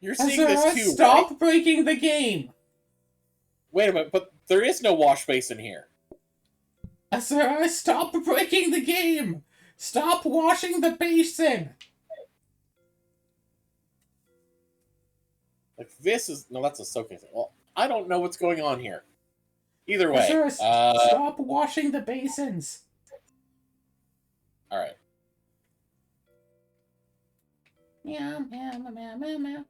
You're seeing this too, stop right? breaking the game! Wait a minute, but there is no wash basin here. Sir, stop breaking the game! Stop washing the basin! Like, this is... No, that's a soaking thing. Well, I don't know what's going on here. Either way. Sir, stop washing the basins! Alright. Meow, meow, meow, meow, meow.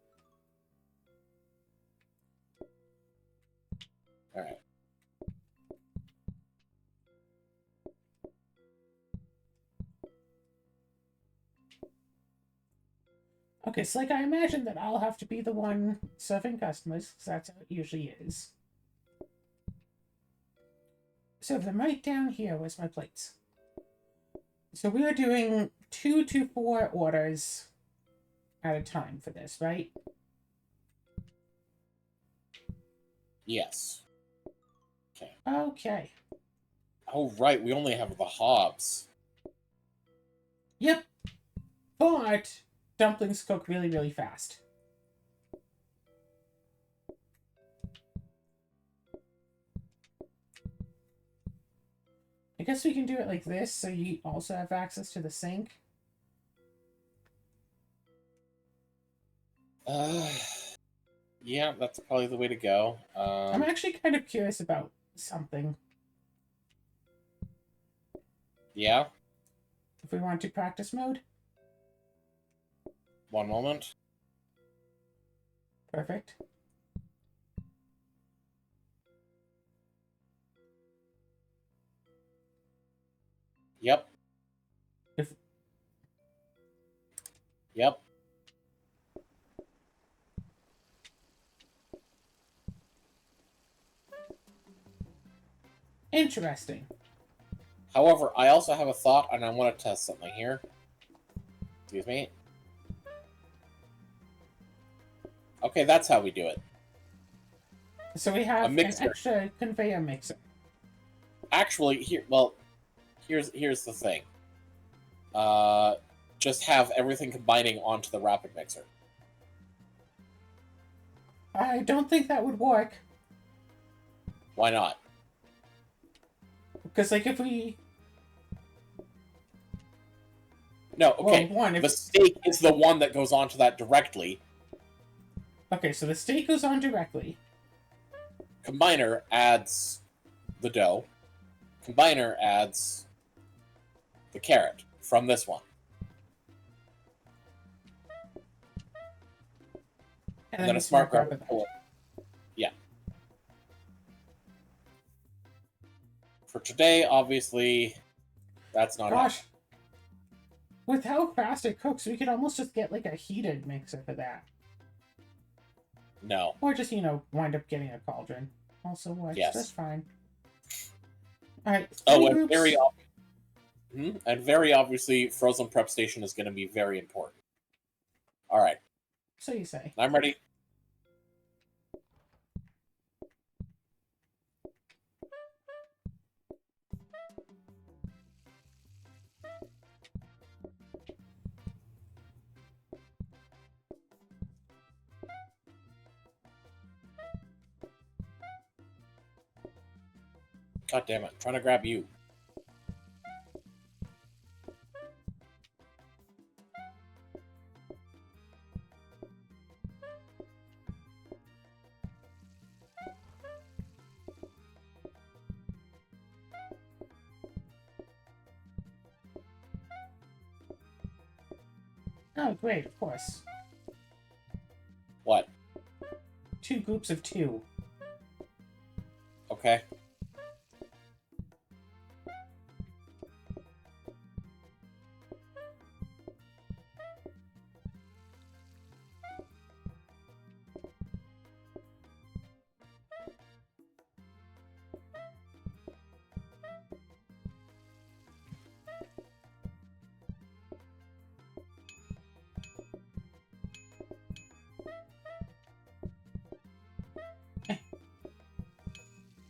Alright. Okay, so like I imagine that I'll have to be the one serving customers, because that's how it usually is. So then right down here was my plates. So we are doing 2 to 4 orders at a time for this, right? Yes. Okay. Okay. Oh, right, we only have the hobs. Yep. But dumplings cook really, really fast. I guess we can do it like this, so you also have access to the sink. Yeah, that's probably the way to go. I'm actually kind of curious about something. Yeah? If we want to practice mode. One moment. Perfect. Yep. If Yep. Interesting. However, I also have a thought, and I want to test something here. Excuse me. Okay, that's how we do it. So we have A an mixer. extra conveyor mixer. Actually, here's the thing. Just have everything combining onto the rapid mixer. I don't think that would work. Why not? Because, like, if we... No, okay. Well, the steak is the one that goes onto that directly. Okay, so the steak goes on directly. Combiner adds the dough. Combiner adds the carrot from this one. And then a smart grabber. Yeah. For today, obviously, that's not Gosh. happening. With how fast it cooks, we could almost just get, like, a heated mixer for that. No. Or just, you know, wind up getting a cauldron. Also works just fine. Alright, and very obviously, frozen prep station is going to be very important. Alright. So you say. I'm ready. God damn it, I'm trying to grab you. Oh, great, of course. What? 2 groups of 2. Okay.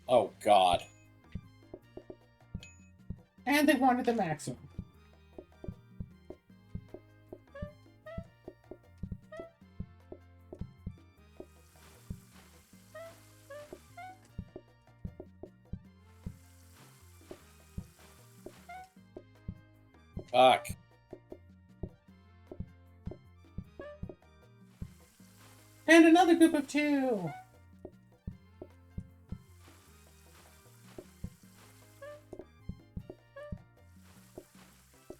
Oh, God. And they wanted the maximum. Fuck. And another group of 2!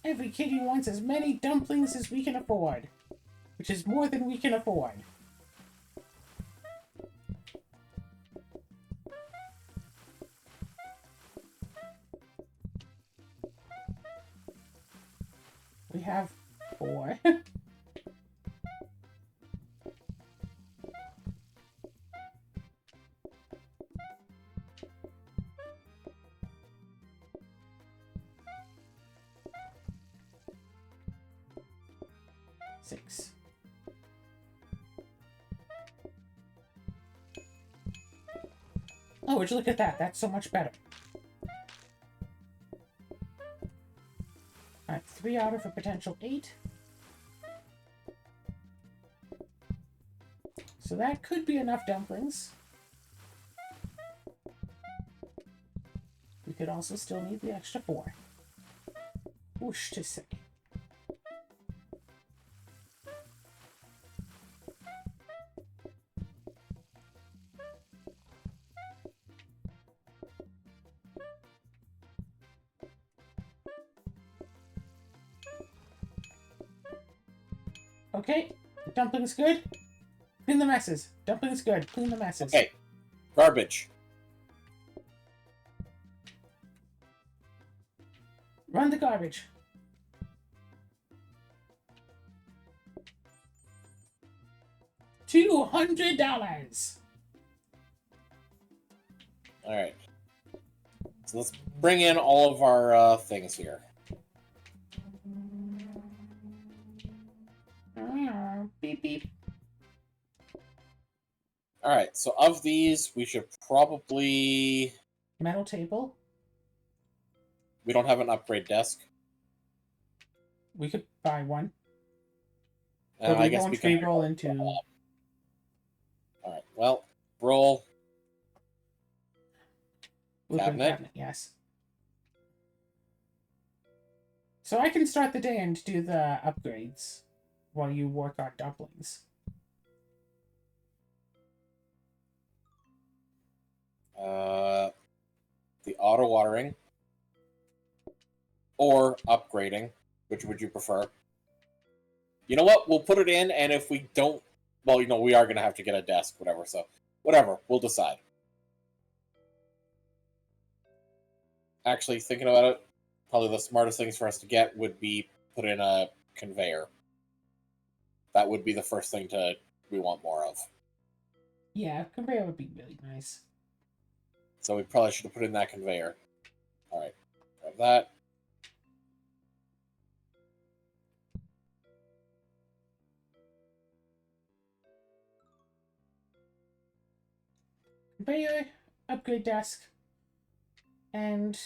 Every kitty wants as many dumplings as we can afford, which is more than we can afford. We have 4. 6. Oh, would you look at that? That's so much better. Alright, 3 out of a potential 8. So that could be enough dumplings. We could also still need the extra 4. Whoosh to say. Okay, dumplings good. Clean the messes. Dumplings good. Clean the messes. Okay. Garbage. Run the garbage. $200. All right. So let's bring in all of our things here. Beep beep. All right. So of these, we should probably. Metal table. We don't have an upgrade desk. We could buy one. And But we I guess won't we can re-roll into. All right. Well, roll. Blueprint Cabinet. Yes. So I can start the day and do the upgrades while you work on dumplings. The auto watering or upgrading. Which would you prefer? You know what? We'll put it in, and if we don't, well, you know, we are going to have to get a desk, whatever. So, whatever. We'll decide. Actually, thinking about it, probably the smartest things for us to get would be put in a conveyor. That would be the first thing we want more of. Yeah, conveyor would be really nice. So we probably should have put in that conveyor. All right, grab that. Conveyor, upgrade desk, and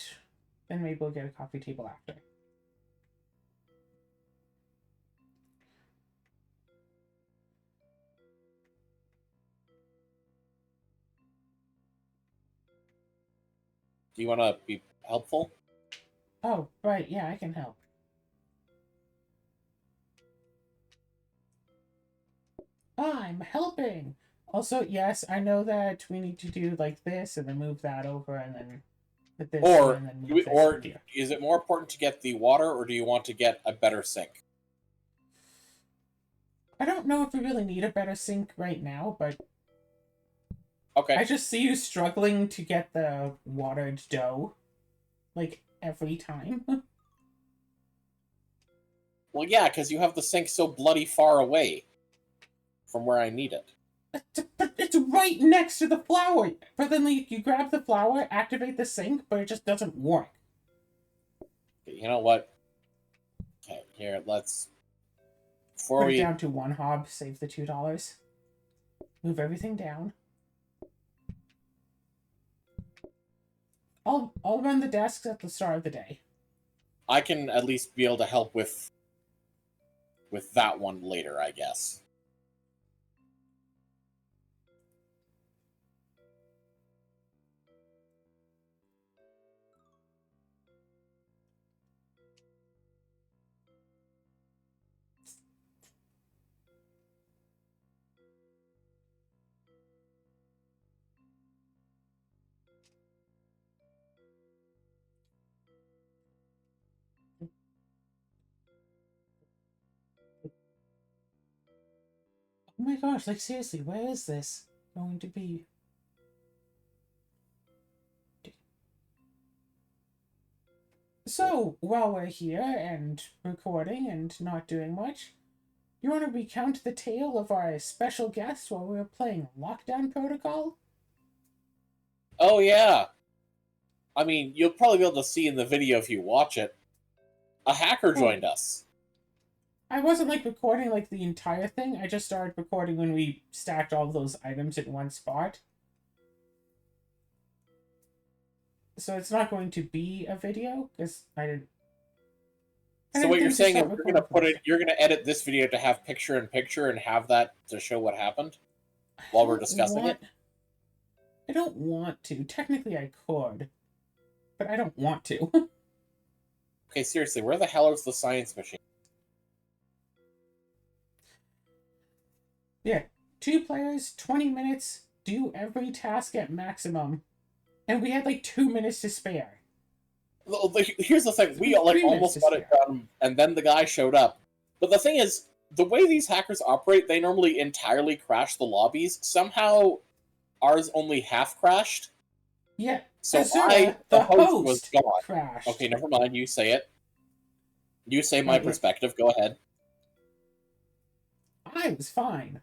then maybe we'll get a coffee table after. Do you want to be helpful? Oh, right, yeah, I can help. I'm helping! Also, yes, I know that we need to do like this and then move that over and then put this Or, and then move this here. Is it more important to get the water, or do you want to get a better sink? I don't know if we really need a better sink right now, but Okay. I just see you struggling to get the watered dough, like, every time. Well, yeah, because you have the sink so bloody far away from where I need it. But it's right next to the flour! But then you grab the flour, activate the sink, but it just doesn't work. You know what? Okay, here, let's... Put it down to 1 hob, save the $2. Move everything down. I'll run the desks at the start of the day. I can at least be able to help with that one later, I guess. Oh my gosh, like seriously, where is this going to be? So, while we're here and recording and not doing much, you want to recount the tale of our special guest while we were playing Lockdown Protocol? Oh yeah. I mean, you'll probably be able to see in the video if you watch it. A hacker Well, joined us. I wasn't like recording like the entire thing. I just started recording when we stacked all those items in one spot. So it's not going to be a video because I didn't. I So didn't what you're think to saying is start recording first. you're gonna edit this video to have picture in picture and have that to show what happened I while we're don't discussing want. it? I don't want to. Technically, I could, but I don't want to. Okay, seriously, where the hell is the science machine? Yeah, 2 players, 20 minutes, do every task at maximum, and we had like 2 minutes to spare. Here's the thing: we Like like 3 minutes almost to got it spare. done, and then the guy showed up. But the thing is, the way these hackers operate, they normally entirely crash the lobbies. Somehow, ours only half crashed. Yeah, So Azura, the the host, was host, gone. crashed. Okay, never mind. You say it. You say my Yeah, perspective. Go ahead. I was fine.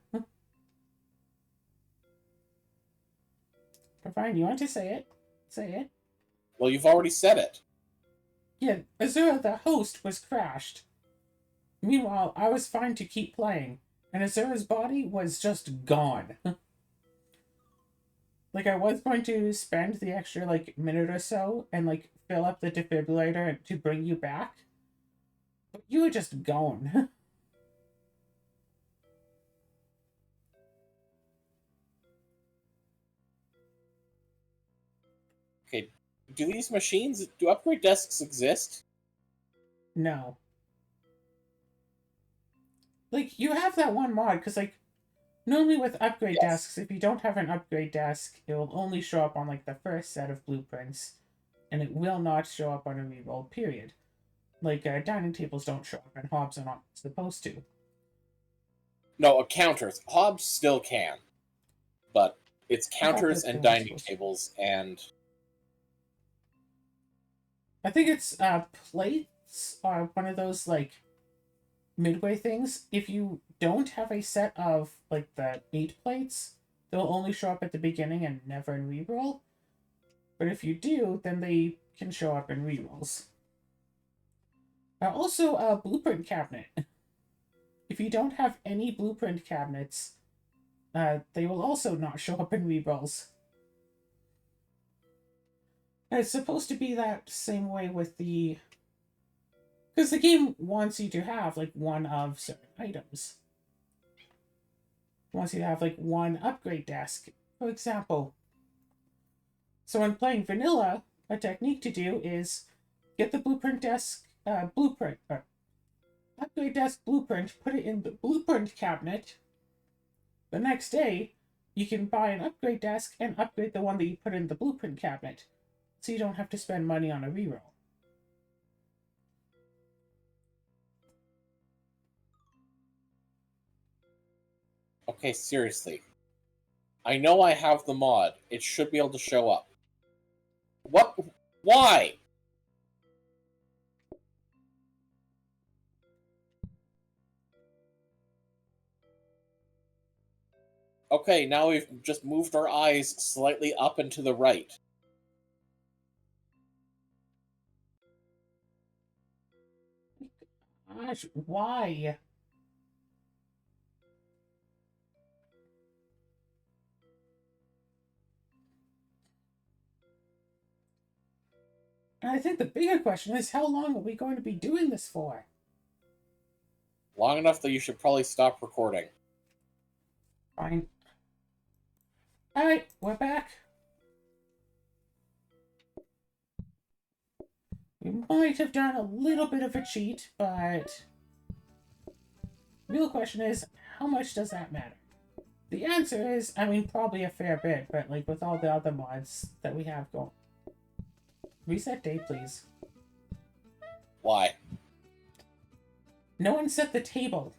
But fine, you want to say it? Say it. Well, you've already said it. Yeah, Azura, the host, was crashed. Meanwhile, I was fine to keep playing, and Azura's body was just gone. Like, I was going to spend the extra, like, minute or so and, like, fill up the defibrillator to bring you back, but you were just gone. Okay. Do upgrade desks exist? No. Like, you have that one mod, because, like, normally with upgrade Yes. desks, if you don't have an upgrade desk, it will only show up on, like, the first set of blueprints, and it will not show up on a reroll, period. Like, dining tables don't show up, and hobs are not supposed to. No, counters. Hobs still can, but it's I thought counters that they and weren't dining supposed to. tables and I think it's plates are one of those like midway things. If you don't have a set of like the 8 plates, they'll only show up at the beginning and never in reroll. But if you do, then they can show up in rerolls. Also, a blueprint cabinet. If you don't have any blueprint cabinets, they will also not show up in rerolls. And it's supposed to be that same way with the because the game wants you to have like one of certain items. It wants you to have like one upgrade desk, for example. So when playing vanilla, a technique to do is get the blueprint desk upgrade desk blueprint, put it in the blueprint cabinet. The next day, you can buy an upgrade desk and upgrade the one that you put in the blueprint cabinet, so you don't have to spend money on a reroll. okay, seriously. I know I have the mod. It should be able to show up. What? Why? Okay, now we've just moved our eyes slightly up and to the right. Gosh, why? And I think the bigger question is how long are we going to be doing this for? Long enough that you should probably stop recording. Fine. Alright, we're back. We might have done a little bit of a cheat, but the real question is, how much does that matter? The answer is, I mean, probably a fair bit, but like with all the other mods that we have going. Reset date, please. Why? No one set the table.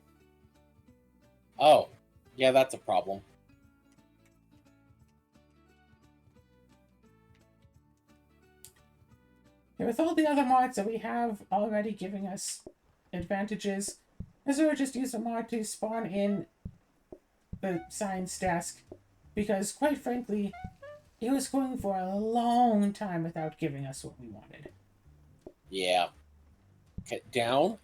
Oh. Yeah, that's a problem. Yeah, with all the other mods that we have already giving us advantages, is we just use a mod to spawn in the science desk, because quite frankly, it was going for a long time without giving us what we wanted. Yeah. Okay, down.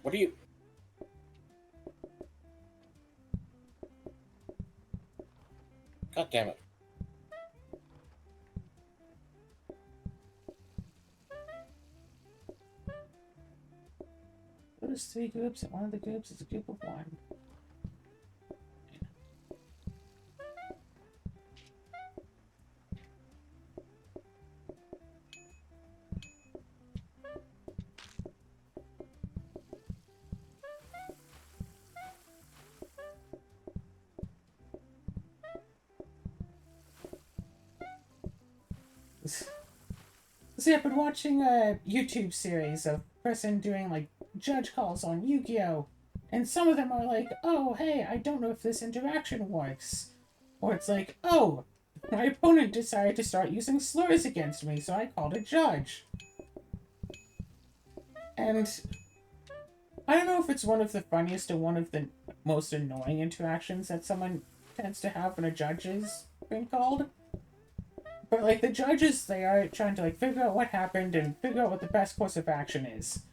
What are you... God damn it. There's 3 groups, and one of the groups is a group of 1. See, I've been watching a YouTube series of person doing like judge calls on Yu-Gi-Oh! And some of them are like, oh, hey, I don't know if this interaction works. Or it's like, oh, my opponent decided to start using slurs against me, so I called a judge. And I don't know if it's one of the funniest or one of the most annoying interactions that someone tends to have when a judge is being called. But, like, the judges, they are trying to, like, figure out what happened and figure out what the best course of action is.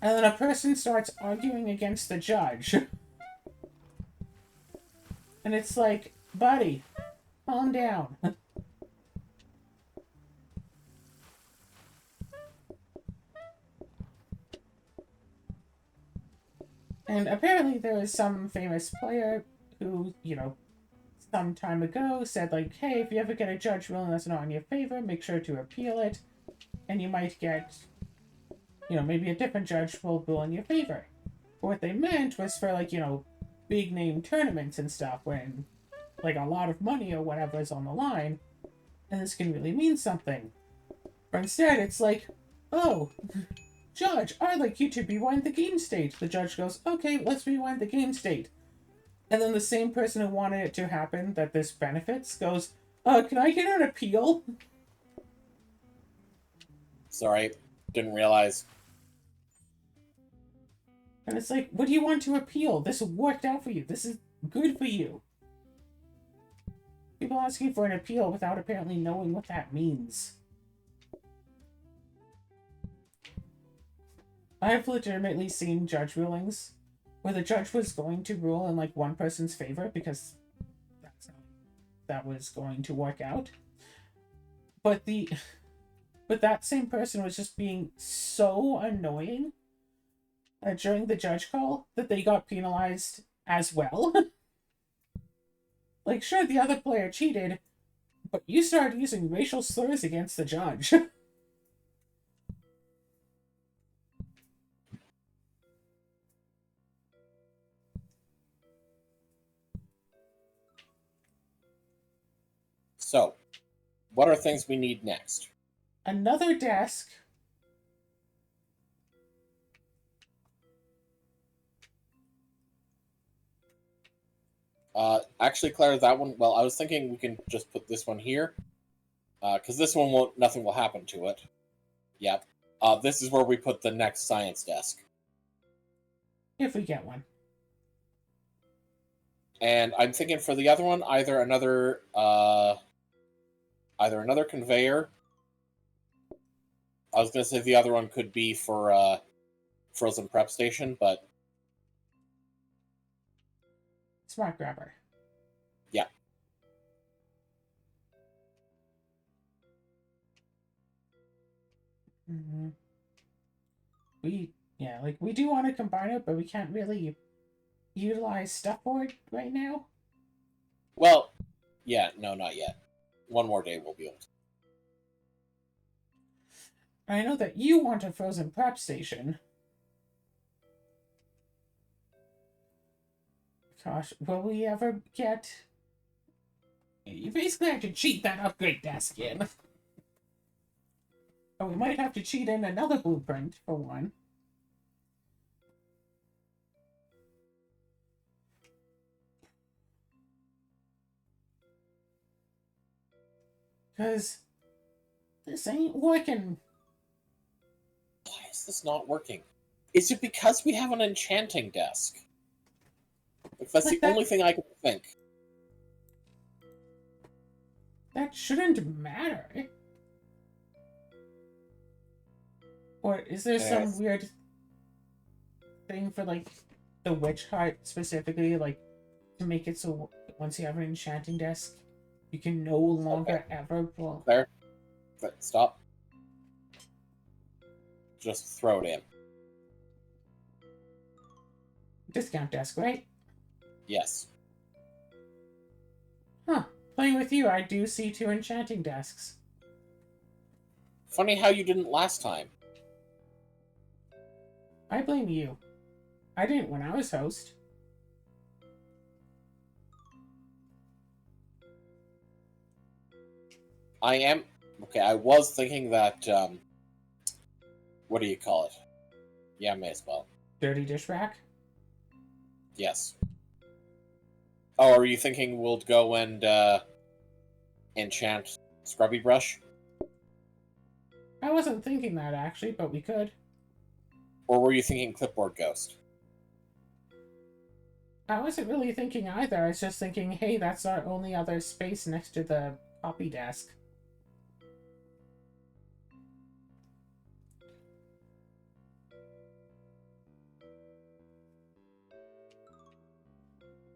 And then a person starts arguing against the judge. And it's like, buddy, calm down. And apparently there was some famous player who, you know, some time ago said, like, hey, if you ever get a judge ruling that's not in your favor, make sure to appeal it. And you might get, you know, maybe a different judge will rule in your favor. But what they meant was for, like, you know, big name tournaments and stuff when, like, a lot of money or whatever is on the line, and this can really mean something. But instead, it's like, oh, judge, I'd like you to rewind the game state. The judge goes, okay, let's rewind the game state. And then the same person who wanted it to happen, that this benefits, goes, can I get an appeal? Sorry, didn't realize. And it's like, what do you want to appeal? This worked out for you. This is good for you. People asking for an appeal without apparently knowing what that means. I have legitimately seen judge rulings where the judge was going to rule in, like, one person's favor because that's how that was going to work out. But that same person was just being so annoying during the judge call that they got penalized as well. Like, sure, the other player cheated, but you started using racial slurs against the judge. So, what are things we need next? Another desk. Actually, Claire, that one. Well, I was thinking we can just put this one here, because this one won't. Nothing will happen to it. Yep. This is where we put the next science desk. If we get one. And I'm thinking for the other one, either another conveyor. I was gonna say the other one could be for frozen prep station, but Smart grabber. yeah. Mm-hmm. We do want to combine it, but we can't really utilize stuff for it right now. Well, yeah, no, not yet. One more day we'll be able to. I know that you want a frozen prep station. Gosh, will we ever get You basically have to cheat that upgrade desk in. Oh, we might have to cheat in another blueprint, for one. Because this ain't working. Why is this not working? Is it because we have an enchanting desk? Like, that's the only thing I can think. That shouldn't matter. Or is there some weird thing for, like, the witch hut specifically, like, to make it so once you have an enchanting desk, you can no longer ever blow? There. Stop. Just throw it in. Discount desk, right? Yes. Huh. Playing with you, I do see 2 enchanting desks. Funny how you didn't last time. I blame you. I didn't when I was host. I was thinking that, what do you call it? Yeah, may as well. Dirty dish rack? Yes. Oh, are you thinking we'll go and, enchant Scrubby Brush? I wasn't thinking that, actually, but we could. Or were you thinking Clipboard Ghost? I wasn't really thinking either. I was just thinking, hey, that's our only other space next to the copy desk.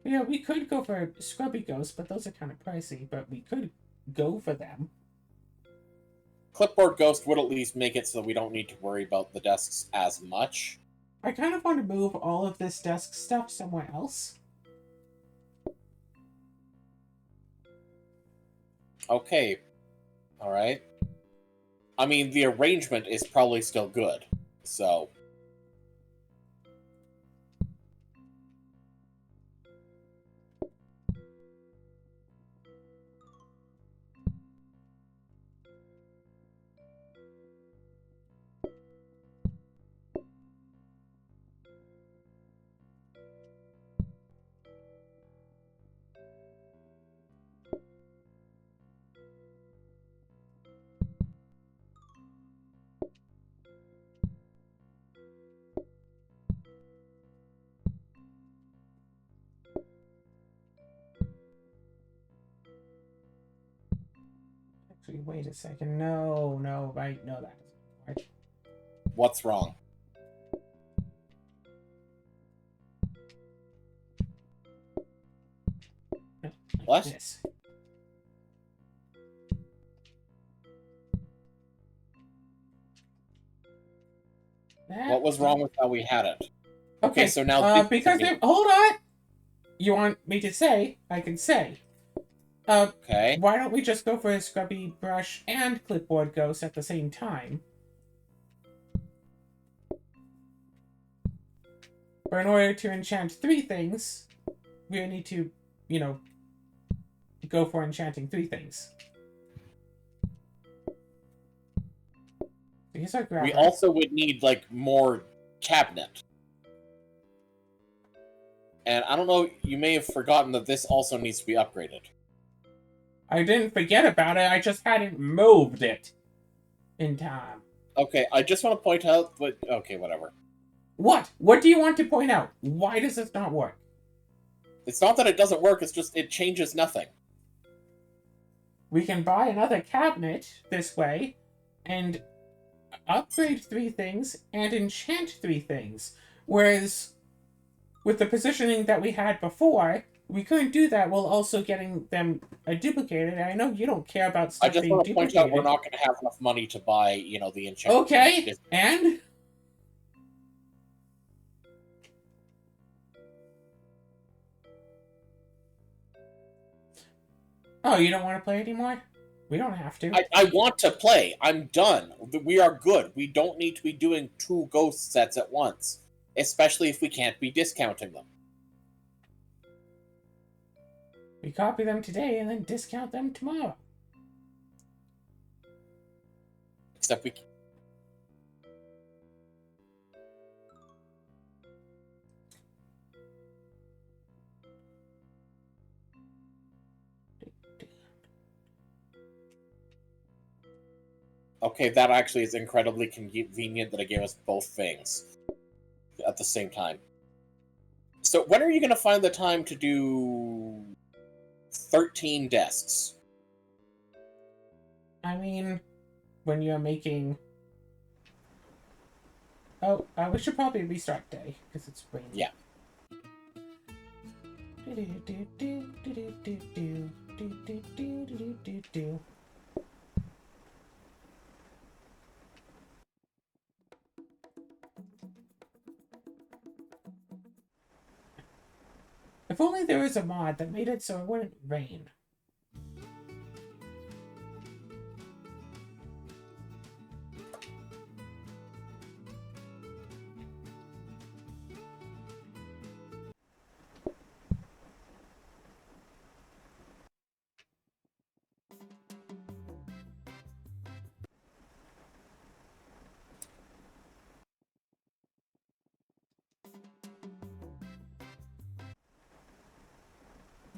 Yeah, we could go for Scrubby Ghost, but those are kind of pricey, but we could go for them. Clipboard Ghost would at least make it so that we don't need to worry about the desks as much. I kind of want to move all of this desk stuff somewhere else. Okay. Alright. I mean, the arrangement is probably still good, so... Actually, wait a second. No, right? No, that doesn't work. What's wrong? Like what? This. What was wrong with how we had it? Okay, so now... because hold on! You want me to say? I can say. Okay. Why don't we just go for a Scrubby Brush and Clipboard Ghost at the same time? But in order to enchant 3 things, we need to, you know, go for enchanting 3 things. Here's our grabber. We also would need, like, more cabinet. And I don't know, you may have forgotten that this also needs to be upgraded. I didn't forget about it, I just hadn't moved it in time. Okay, I just want to point out, but okay, whatever. What? What do you want to point out? Why does this not work? It's not that it doesn't work, it's just it changes nothing. We can buy another cabinet this way, and upgrade 3 things, and enchant 3 things. Whereas, with the positioning that we had before, we couldn't do that while also getting them duplicated. And I know you don't care about stuff being duplicated. I just want to point out we're not going to have enough money to buy, you know, the enchantment. Okay, and? Oh, you don't want to play anymore? We don't have to. I want to play. I'm done. We are good. We don't need to be doing 2 ghost sets at once. Especially if we can't be discounting them. We copy them today and then discount them tomorrow. Except we... Okay, that actually is incredibly convenient that it gave us both things at the same time. So when are you going to find the time to do 13 desks? I mean, when you're making... Oh, we should probably restart day, because it's raining. Yeah. If only there was a mod that made it so it wouldn't rain.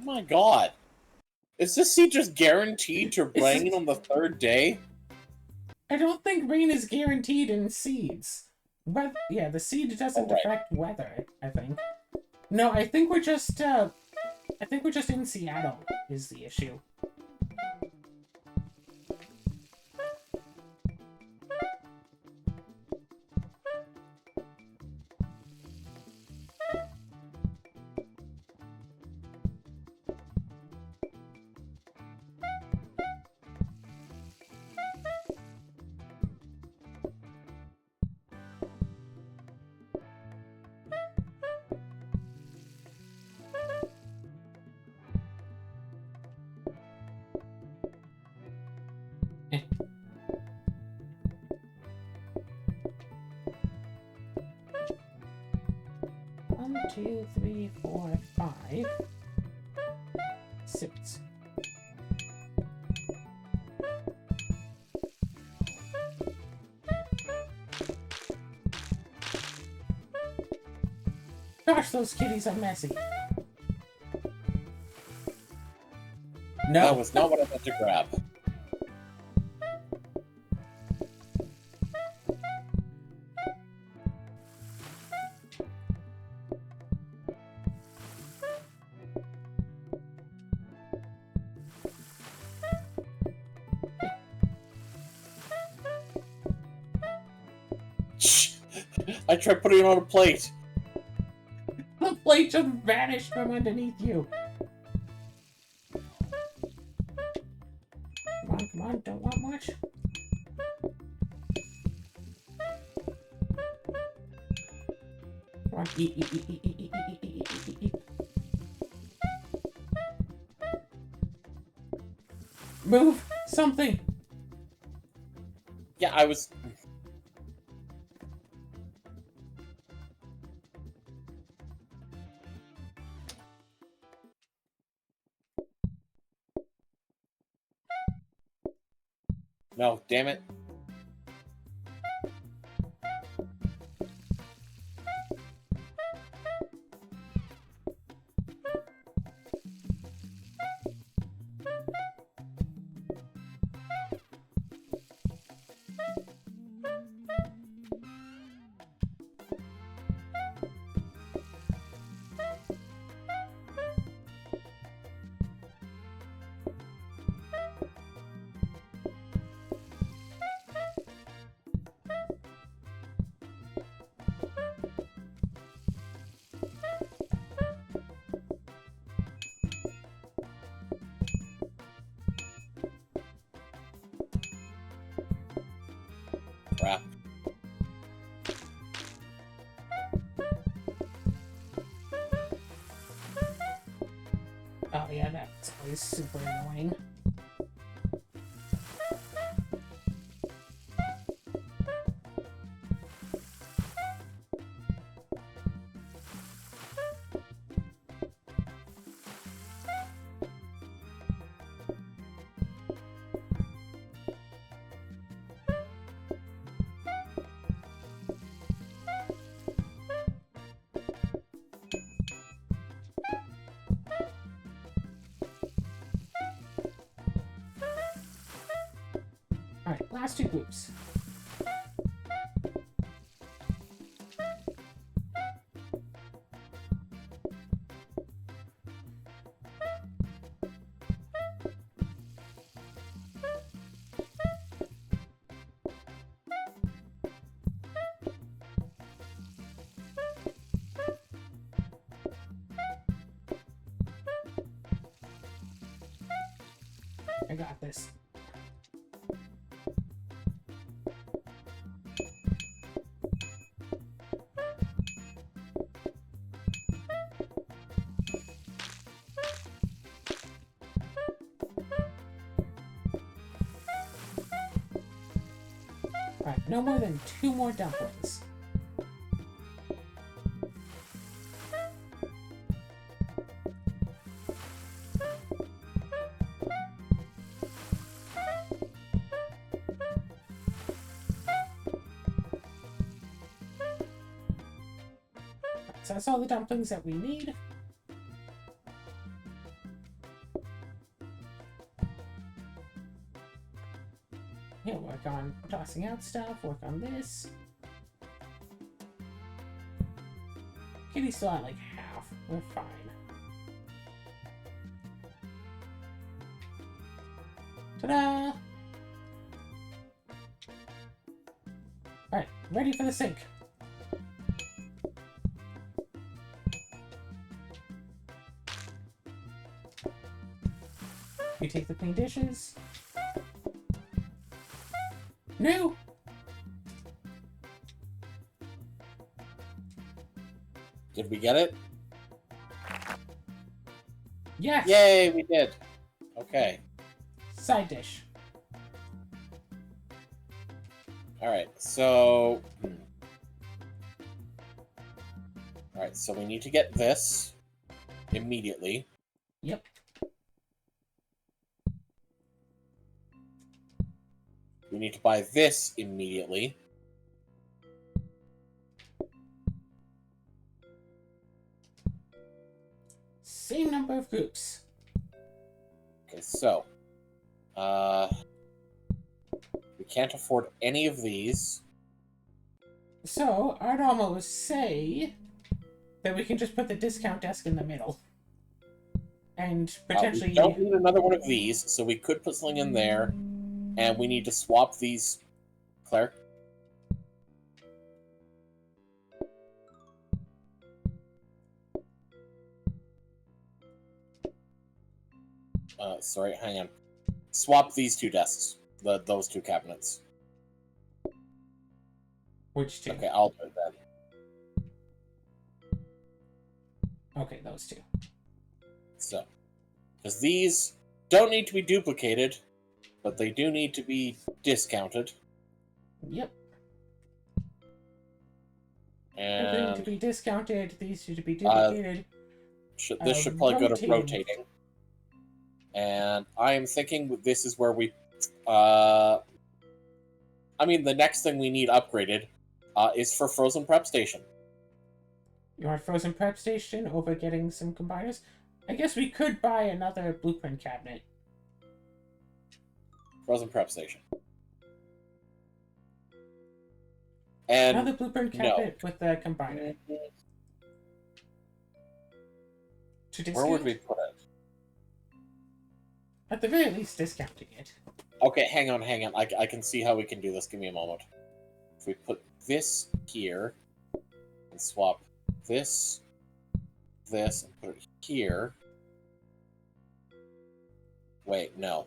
Oh my god. Is this seed just guaranteed to rain on the third day? I don't think rain is guaranteed in seeds. But yeah, the seed doesn't affect weather, I think. No, I think we're just in Seattle is the issue. One, two, three, 4, 5, 6. Gosh, those kitties are messy. No. That was not what I meant to grab. I tried putting it on a plate. The plate just vanished from underneath you. Come on, don't want much. Come on, eat. Move something. Yeah, I was... No, damn it. Crap. Oh yeah, that's always super annoying. Alright, last two groups. I got this. Alright, no more than 2 more dumplings. So that's all the dumplings that we need. Yeah, work on tossing out stuff, work on this. Kitty's still at like half. We're fine. Ta-da! Alright, ready for the sink. You take the clean dishes. No! Did we get it? Yes! Yay, we did. Okay. Side dish. Alright, so... Alright, so we need to get this immediately. Yep. We need to buy this immediately. Same number of groups. Okay, so... we can't afford any of these. So, I'd almost say that we can just put the discount desk in the middle. And potentially... we don't need another one of these, so we could put something in there. And we need to swap these... Claire? Sorry, hang on. Swap these 2 desks. Those 2 cabinets. Which 2? Okay, I'll do it then. Okay, those 2. So, because these don't need to be duplicated, but they do need to be discounted. Yep. And They need to be discounted, these need to be duplicated. This should probably go to rotating. And I am thinking this is where we... I mean, the next thing we need upgraded is for Frozen Prep Station. You want Frozen Prep Station over getting some combiners? I guess we could buy another blueprint cabinet. Frozen Prep Station. And another blueprint cabinet with the combiner. Where would we put it? At the very least, discounting it. Okay, hang on. I can see how we can do this. Give me a moment. If we put this here, and swap this, and put it here. Wait, no.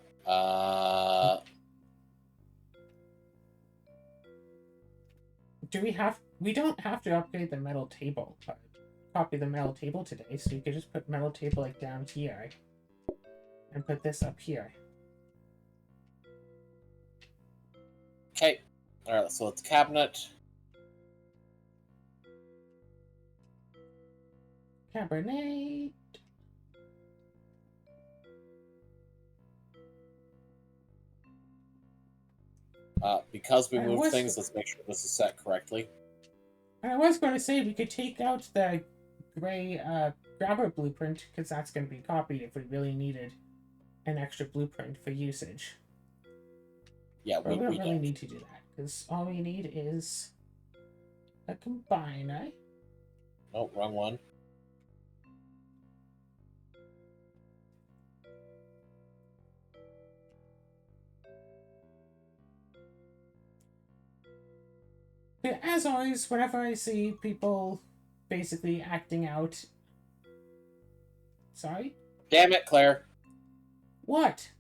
Do we have... We don't have to upgrade the metal table. Copy the metal table today, so you could just put metal table like down here. And put this up here. Okay. Alright, so it's cabinet. Cabernet. Because we moved things, let's make sure this is set correctly. I was going to say we could take out the gray grabber blueprint, because that's going to be copied if we really needed an extra blueprint for usage. Yeah, But we don't we really don't. need to do that, because all we need is a combiner. Oh, wrong one. As always, whenever I see people basically acting out... Sorry? Damn it, Claire. What?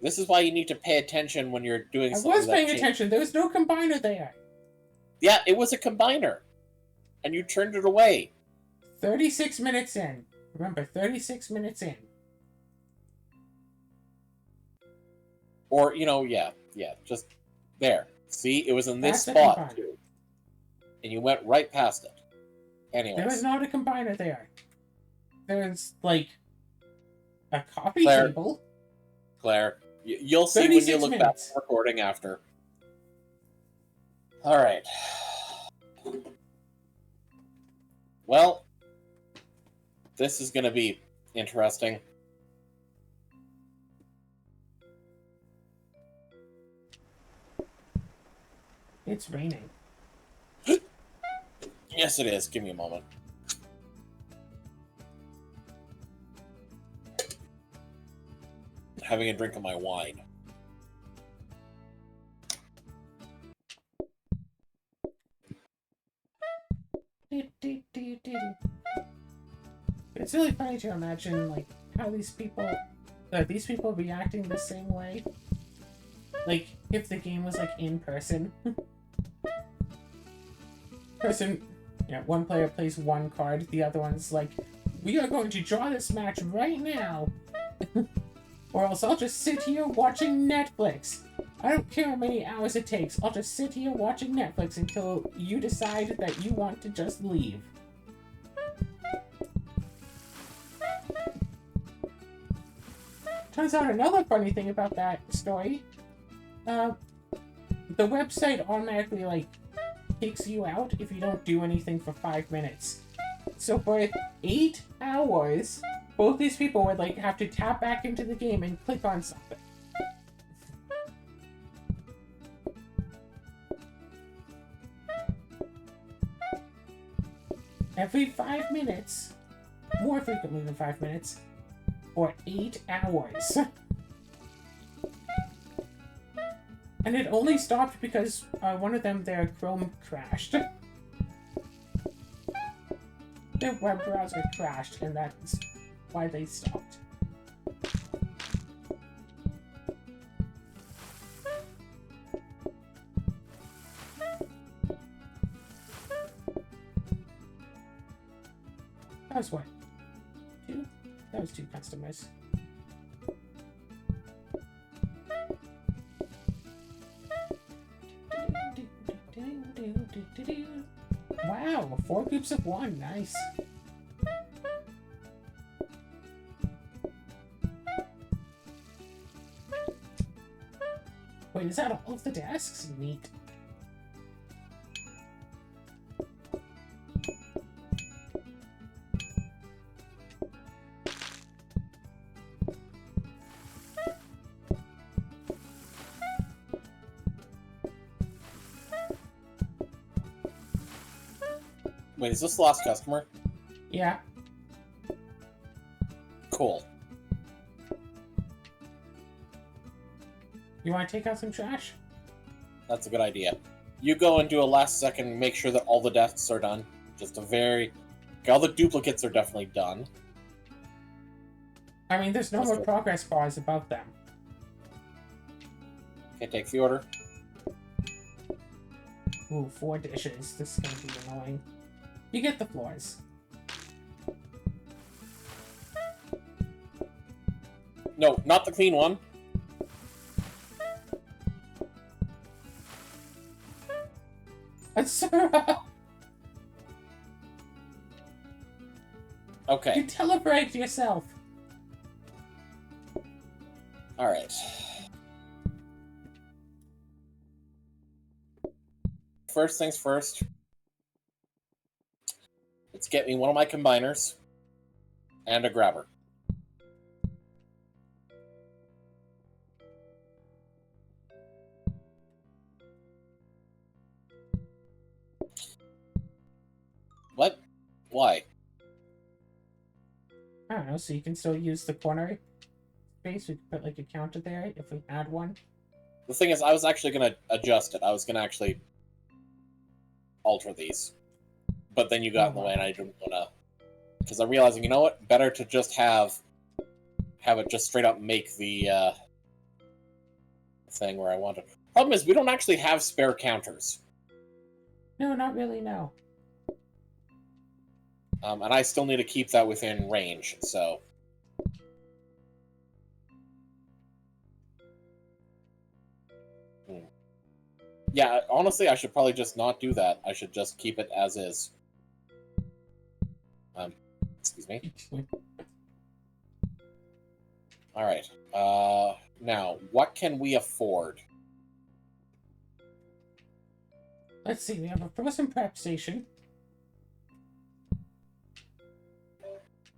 This is why you need to pay attention when you're doing I something was paying attention. There was no combiner there. Yeah, it was a combiner. And you turned it away. 36 minutes in. Remember, 36 minutes in. Or, yeah, just there. See, it was in this That's spot, too. And you went right past it. Anyways. There was not a combiner there. There's, like, a coffee table. Claire, you'll see when you look back at the recording after. Alright. Well, this is going to be interesting. It's raining. Yes, it is. Give me a moment. Having a drink of my wine. It's really funny to imagine, like, how these people reacting the same way. Like, if the game was, like, in person. One player plays one card, the other one's like, we are going to draw this match right now! Or else I'll just sit here watching Netflix! I don't care how many hours it takes, I'll just sit here watching Netflix until you decide that you want to just leave. Turns out another funny thing about that story, the website automatically, like, kicks you out if you don't do anything for 5 minutes. So for 8 hours, both these people would, like, have to tap back into the game and click on something. Every 5 minutes, more frequently than 5 minutes, for 8 hours. And it only stopped because one of them, their Chrome crashed. Their web browser crashed, and that's why they stopped. That was what? 2? That was 2 customers. Wow, 4 groups of 1, nice. Wait, is that all of the desks? Neat. Wait, is this the last customer? Yeah. Cool. You want to take out some trash? That's a good idea. You go and do a last second, make sure that all the deaths are done. Just a very... All the duplicates are definitely done. I mean, there's no more progress bars above them. Okay, take the order. Ooh, 4 dishes. This is gonna be annoying. You get the floors. No, not the clean one. Asura! Okay. You teleported yourself! Alright. First things first. Let's get me one of my combiners. And a grabber. Why? I don't know, so you can still use the corner space. We could put like a counter there if we had one. The thing is, I was actually going to adjust it. I was going to actually alter these. But then you got in the way, and I didn't want to... Because I'm realizing, you know what? Better to just have it just straight up make the thing where I want it. Problem is, we don't actually have spare counters. No, not really, no. And I still need to keep that within range, so... Yeah, honestly, I should probably just not do that. I should just keep it as is. Excuse me. Alright. Now, what can we afford? Let's see, we have a frozen prep station.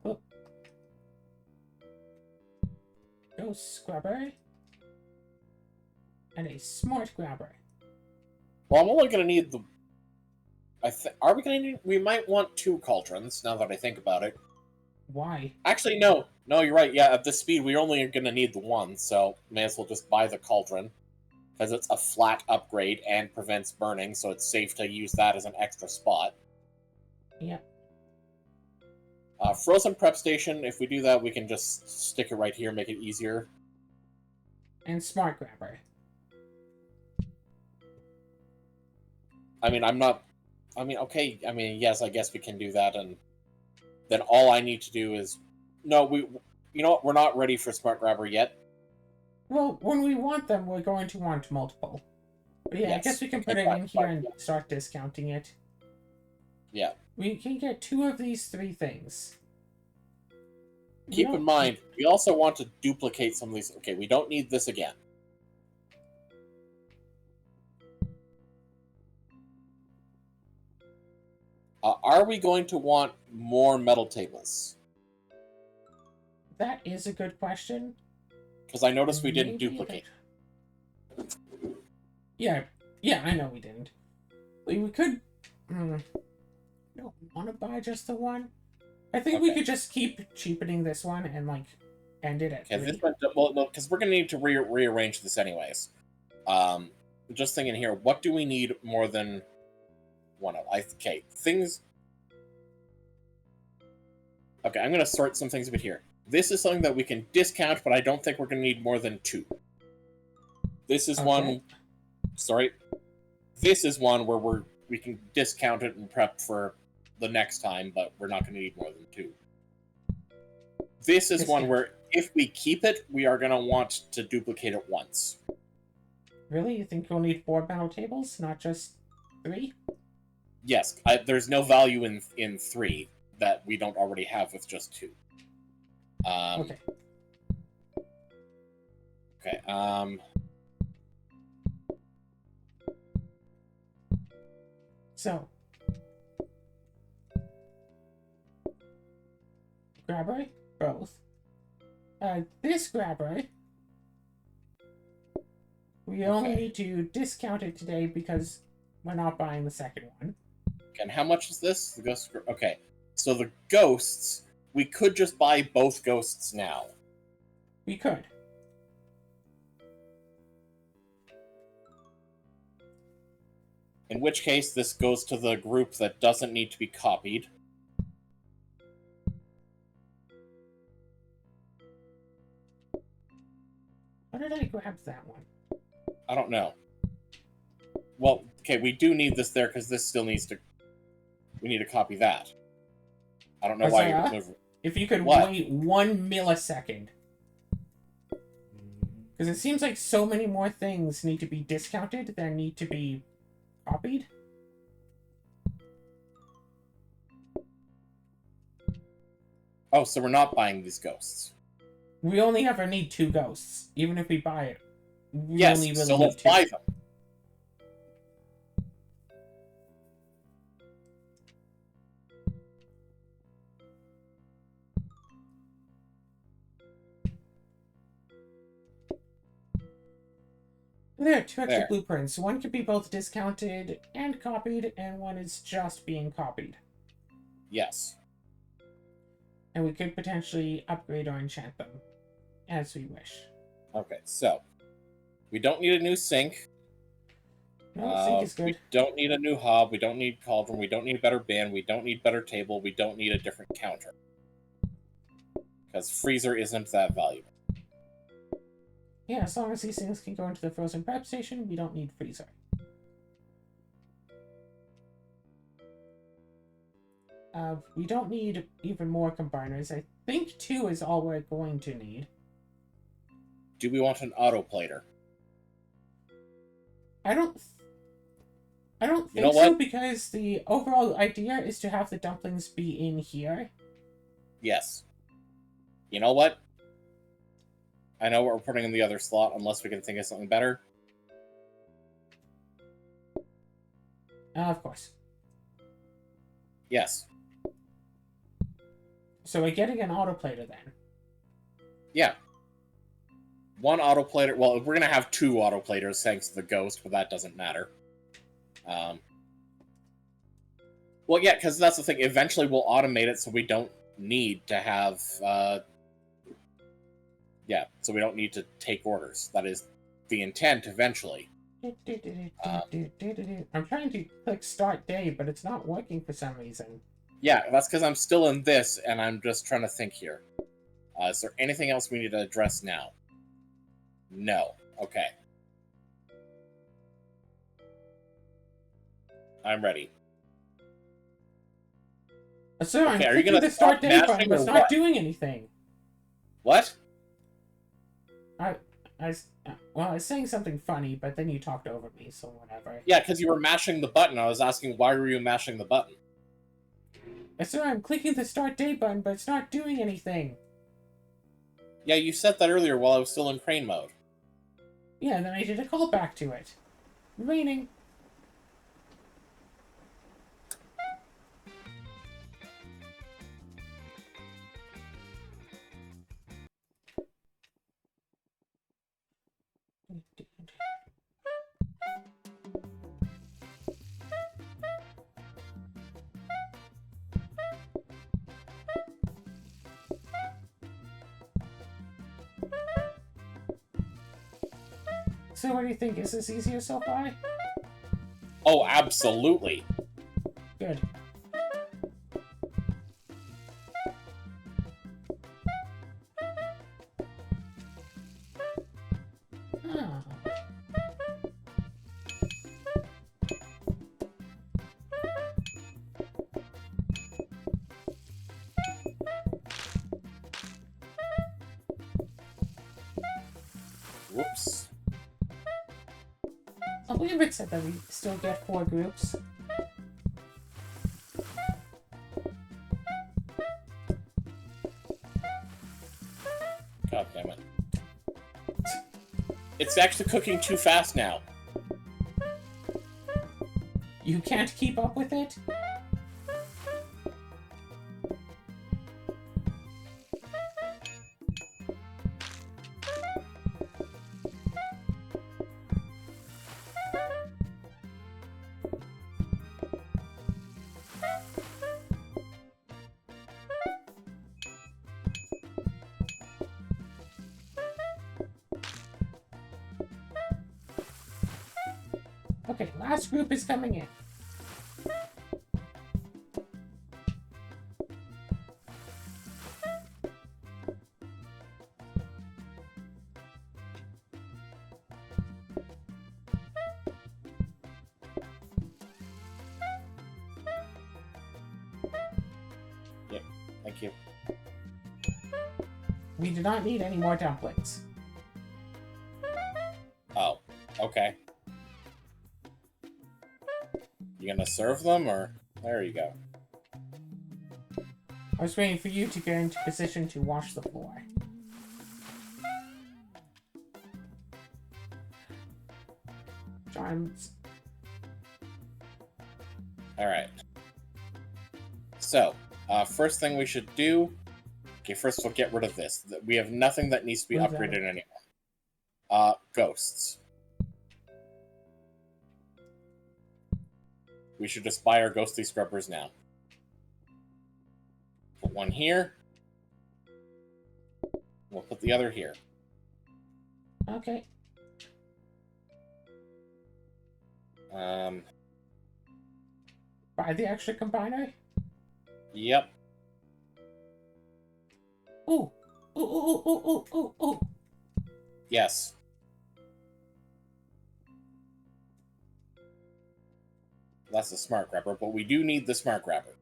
Oh. Ghost scrubber. And a smart grabber. Well, I'm only going to need the... Are we going to need... We might want 2 cauldrons, now that I think about it. Why? Actually, no. No, you're right. Yeah, at this speed, we're only going to need the 1, so may as well just buy the cauldron. Because it's a flat upgrade and prevents burning, so it's safe to use that as an extra spot. Yeah. Frozen prep station, if we do that, we can just stick it right here, make it easier. And smart grabber. I mean, okay, yes, I guess we can do that, and then all I need to do is... No, you know what, we're not ready for smart grabber yet. Well, when we want them, we're going to want multiple. But yeah, yes. I guess we can put it in here and start discounting it. Yeah. We can get 2 of these 3 things. Keep in mind, we also want to duplicate some of these... Okay, we don't need this again. Are we going to want more metal tables? That is a good question. Because I noticed we didn't duplicate. Yeah, I know we didn't. We could... don't want to buy just the 1. I think we could just keep cheapening this one and, like, end it at 3. This one, well, no, because we're going to need to rearrange this anyways. Just thinking here, what do we need more than... one of? Okay, things... Okay, I'm going to sort some things a bit here. This is something that we can discount, but I don't think we're going to need more than 2. This is one... Sorry. This is one where we can discount it and prep for the next time, but we're not going to need more than 2. This is one where, if we keep it, we are going to want to duplicate it once. Really? You think you'll need 4 metal tables, not just 3? Yes, there's no value in 3 that we don't already have with just 2. Okay. Okay, So. Grabber, both. This grabber, we only need to discount it today because we're not buying the second one. And how much is this? The ghost. Okay, so the ghosts, we could just buy both ghosts now. We could. In which case, this goes to the group that doesn't need to be copied. How did I grab that one? I don't know. Well, okay, we do need this there because this still needs to... We need to copy that. I don't know why you're moving. If you could wait 1 millisecond. Because it seems like so many more things need to be discounted than need to be copied. Oh, so we're not buying these ghosts. We only ever need 2 ghosts, even if we buy it. We yes, only really so need let's 2. buy them. There are 2 extra blueprints. One could be both discounted and copied, and one is just being copied. Yes. And we could potentially upgrade or enchant them as we wish. Okay, so we don't need a new sink. No, sink is good. We don't need a new hob. We don't need cauldron. We don't need a better bin. We don't need better table. We don't need a different counter. Because freezer isn't that valuable. Yeah, as long as these things can go into the frozen prep station, we don't need freezer. We don't need even more combiners. I think 2 is all we're going to need. Do we want an autoplater? I don't think so, because the overall idea is to have the dumplings be in here. Yes. You know what? I know what we're putting in the other slot, unless we can think of something better. Of course. Yes. So we're getting an autoplater then. Yeah. One autoplater. Well, we're going to have 2 autoplaters thanks to the ghost, but that doesn't matter. Well, yeah, because that's the thing. Eventually we'll automate it so we don't need to have... yeah, so we don't need to take orders. That is the intent eventually. I'm trying to click start day, but it's not working for some reason. Yeah, that's because I'm still in this, and I'm just trying to think here. Is there anything else we need to address now? No. Okay. I'm ready. Sir, okay, I'm clicking the start day button, but it's not doing anything. What? I was saying something funny, but then you talked over me, so whatever. Yeah, because you were mashing the button. I was asking, why were you mashing the button? Sir, I'm clicking the start day button, but it's not doing anything. Yeah, you said that earlier while I was still in crane mode. Yeah, and then I did a callback to it. Raining. So what do you think? Is this easier so far? Oh, absolutely. Good. Ah. Whoops. I believe it said that we still get 4 groups. God damn it. It's actually cooking too fast now. You can't keep up with it? Okay, last group is coming in. Yep, thank you. We do not need any more dumplings. Oh, okay. You gonna serve them, or... There you go. I was waiting for you to get into position to wash the floor. Charms. Alright. So, first thing we should do... Okay, first we'll get rid of this. We have nothing that needs to be upgraded anymore. Ghosts. We should just buy our ghostly scrubbers now. Put one here. We'll put the other here. Okay. Buy the extra combiner? Yep. Ooh. Ooh, ooh, ooh, ooh, ooh, ooh. Yes. That's the smart grabber, but we do need the smart grabber.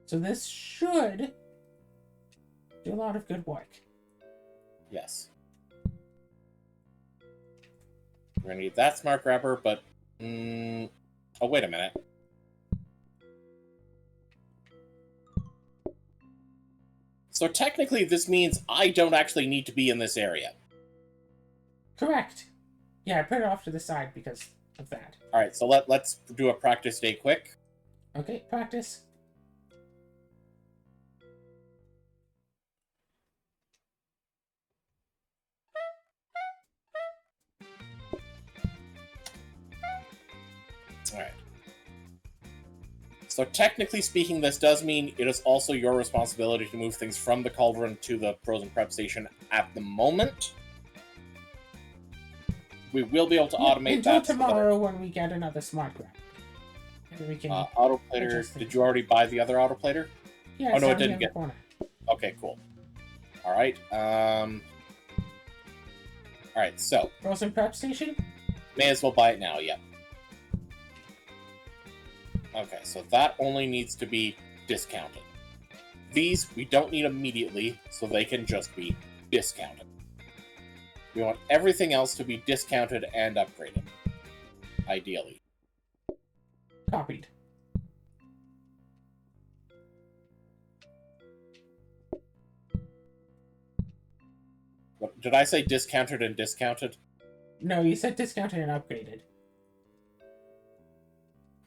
So this should do a lot of good work. Yes. We're gonna need that smart grabber, but... oh, wait a minute. So technically this means I don't actually need to be in this area. Correct. Yeah, I put it off to the side because of that. Alright, so let's do a practice day quick. Okay, practice. Alright. So technically speaking, this does mean it is also your responsibility to move things from the cauldron to the frozen prep station at the moment. We will be able to automate until that. tomorrow when we get another smart grab. And we can autoplater. Did you already buy the other autoplater? Yeah, oh no, it down here didn't in get. the corner. Okay, cool. All right. All right. So Frozen prep station. may as well buy it now. Yep. Okay, so that only needs to be discounted. These we don't need immediately, so they can just be discounted. We want everything else to be discounted and upgraded, ideally. Copied. What, did I say discounted and discounted? No, you said discounted and upgraded.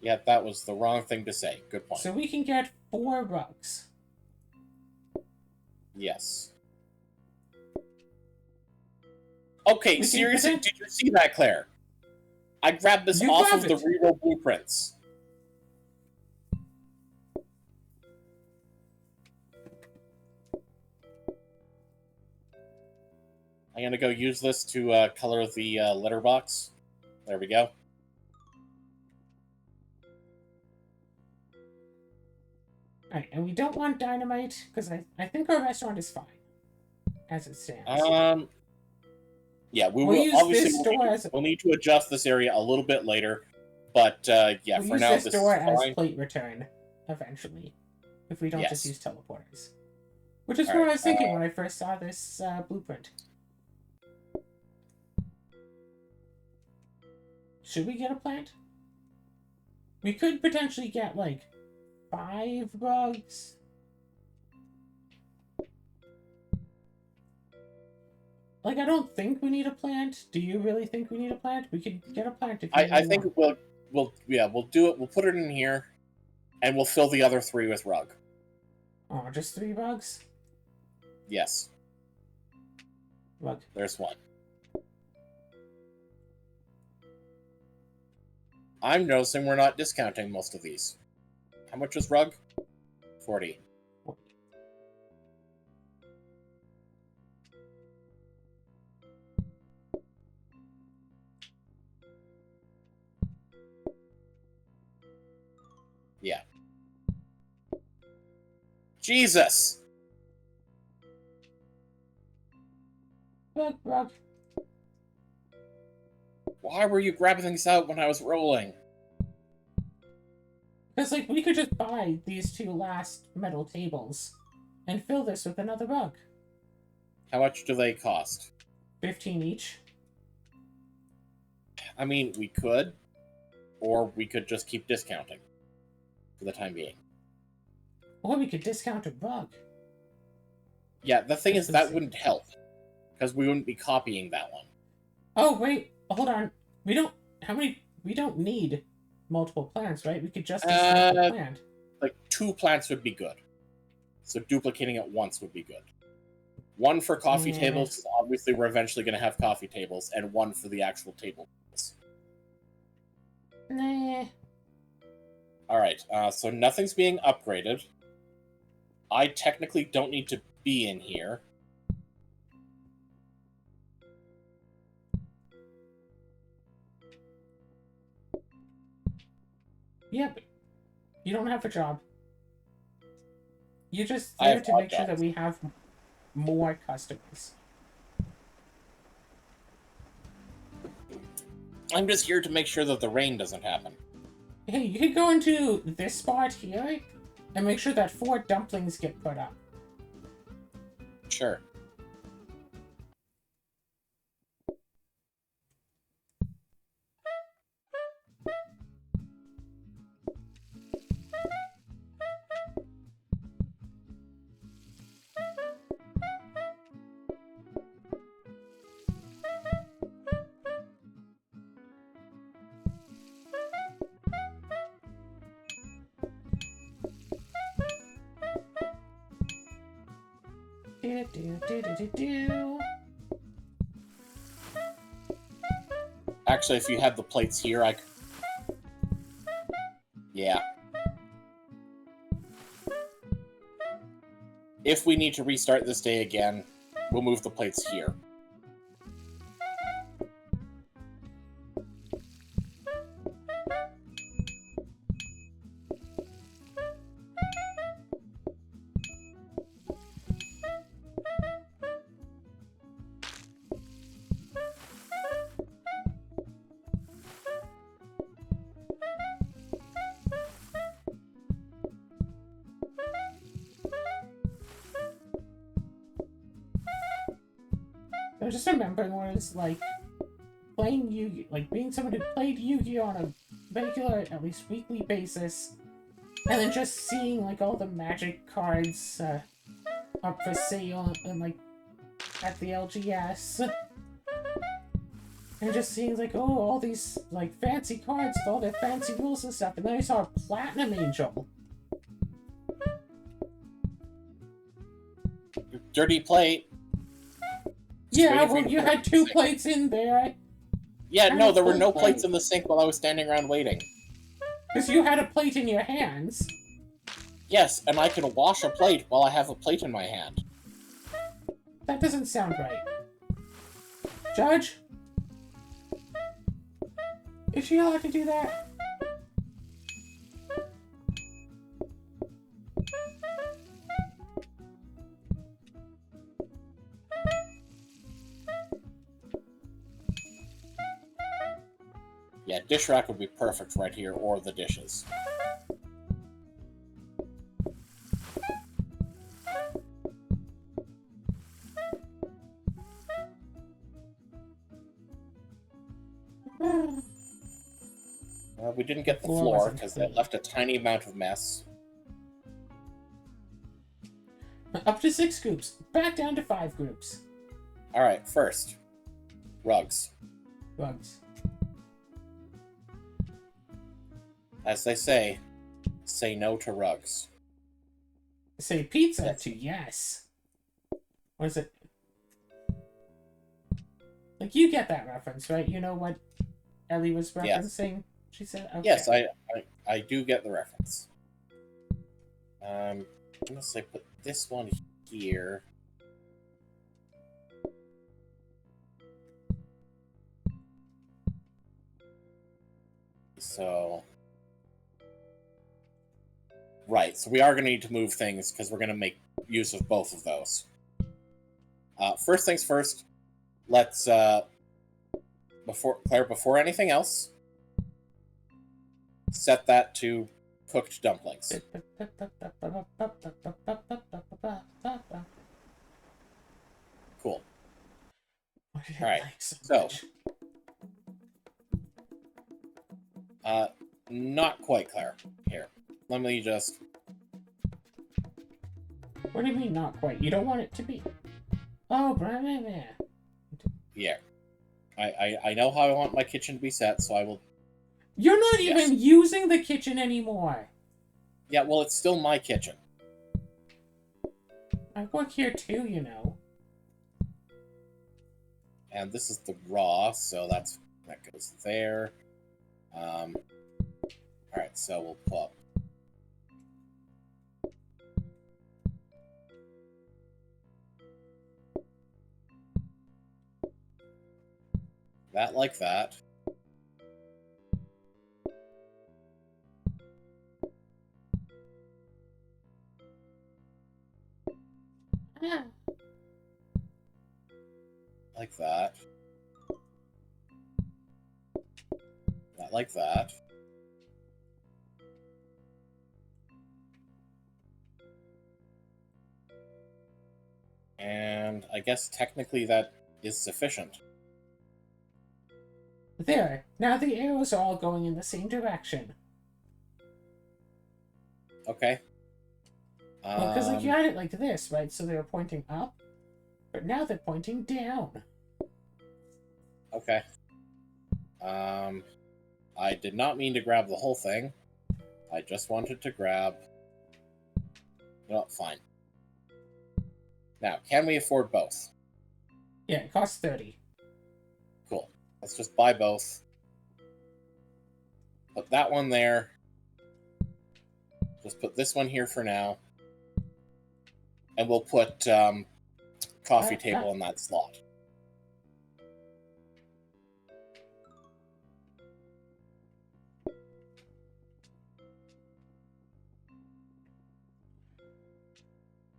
Yeah, that was the wrong thing to say. Good point. So we can get 4 rugs. Yes. Okay, seriously, did you see that, Claire? I grabbed this off of the reroll blueprints. I'm gonna go use this to color the letterbox. There we go. Alright, and we don't want dynamite, because I think our restaurant is fine, as it stands. Yeah, we'll need to adjust this area a little bit later, but yeah, for now this is fine. We'll use this door as plate return, eventually, if we don't just use teleporters. Which is what I was thinking when I first saw this blueprint. Should we get a plant? We could potentially get, like, 5 bugs. Like, I don't think we need a plant. Do you really think we need a plant? We could get a plant if you I think we'll do it. We'll put it in here, and we'll fill the other 3 with rug. Oh, just 3 bugs? Yes. Rug. There's 1. I'm noticing we're not discounting most of these. How much is rug? 40. Yeah. Jesus! Rug. Why were you grabbing things out when I was rolling? Because, like, we could just buy these 2 last metal tables and fill this with another rug. How much do they cost? 15 each. I mean, we could. Or we could just keep discounting. For the time being. Or we could discount a rug. Yeah, the thing is, that wouldn't help. Because we wouldn't be copying that one. Oh, wait. Hold on. We don't need multiple plants, right? We could just discount a plant. Like, 2 plants would be good. So duplicating it once would be good. 1 for coffee tables, because obviously we're eventually going to have coffee tables, and 1 for the actual table. Nah. Alright, so nothing's being upgraded. I technically don't need to be in here. Yeah, but you don't have a job. You're just there to make sure that we have more customers. I'm just here to make sure that the rain doesn't happen. Hey, you can go into this spot here and make sure that 4 dumplings get put up. Sure. Actually, if you had the plates here, I could... Yeah. If we need to restart this day again, we'll move the plates here. I just remember when it was like playing Yu-Gi, like being someone who played Yu-Gi on a regular, at least weekly basis, and then just seeing like all the magic cards up for sale and like at the LGS, and just seeing like, oh, all these like fancy cards with all their fancy rules and stuff, and then I saw a Platinum Angel. Dirty plate. Yeah, well, you had 2 plates in there. Yeah, no, there were no plates in the sink while I was standing around waiting. Because you had a plate in your hands. Yes, and I can wash a plate while I have a plate in my hand. That doesn't sound right. Judge? Is she allowed to do that? Yeah, dish rack would be perfect right here, or the dishes. We didn't get the floor because that left a tiny amount of mess. Up to 6 groups. Back down to 5 groups. Alright, first. Rugs. Rugs. As they say no to rugs. Say pizza to yes. What is it? Like, you get that reference, right? You know what Ellie was referencing? Yes. She said, okay. Yes, I do get the reference. I'm gonna say put this one here. So... Right, so we are going to need to move things because we're going to make use of both of those. First things first, let's, before anything else, set that to cooked dumplings. Cool. Alright, so... not quite clear. Here. Let me just... What do you mean, not quite? You don't want it to be... Oh, blah. Yeah. I know how I want my kitchen to be set, so I will... You're not even using the kitchen anymore! Yeah, well, it's still my kitchen. I work here too, you know. And this is the raw, so that goes there. Alright, so we'll pull up. That like that. Like that. That like that. And I guess technically that is sufficient. There. Now the arrows are all going in the same direction. Okay. Well, because like you had it like this, right? So they were pointing up, but now they're pointing down. Okay. I did not mean to grab the whole thing. I just wanted to grab... You know what? Fine. Now, can we afford both? Yeah, it costs 30. Cool. Let's just buy both. Put that one there. Just put this one here for now. And we'll put coffee table in that slot.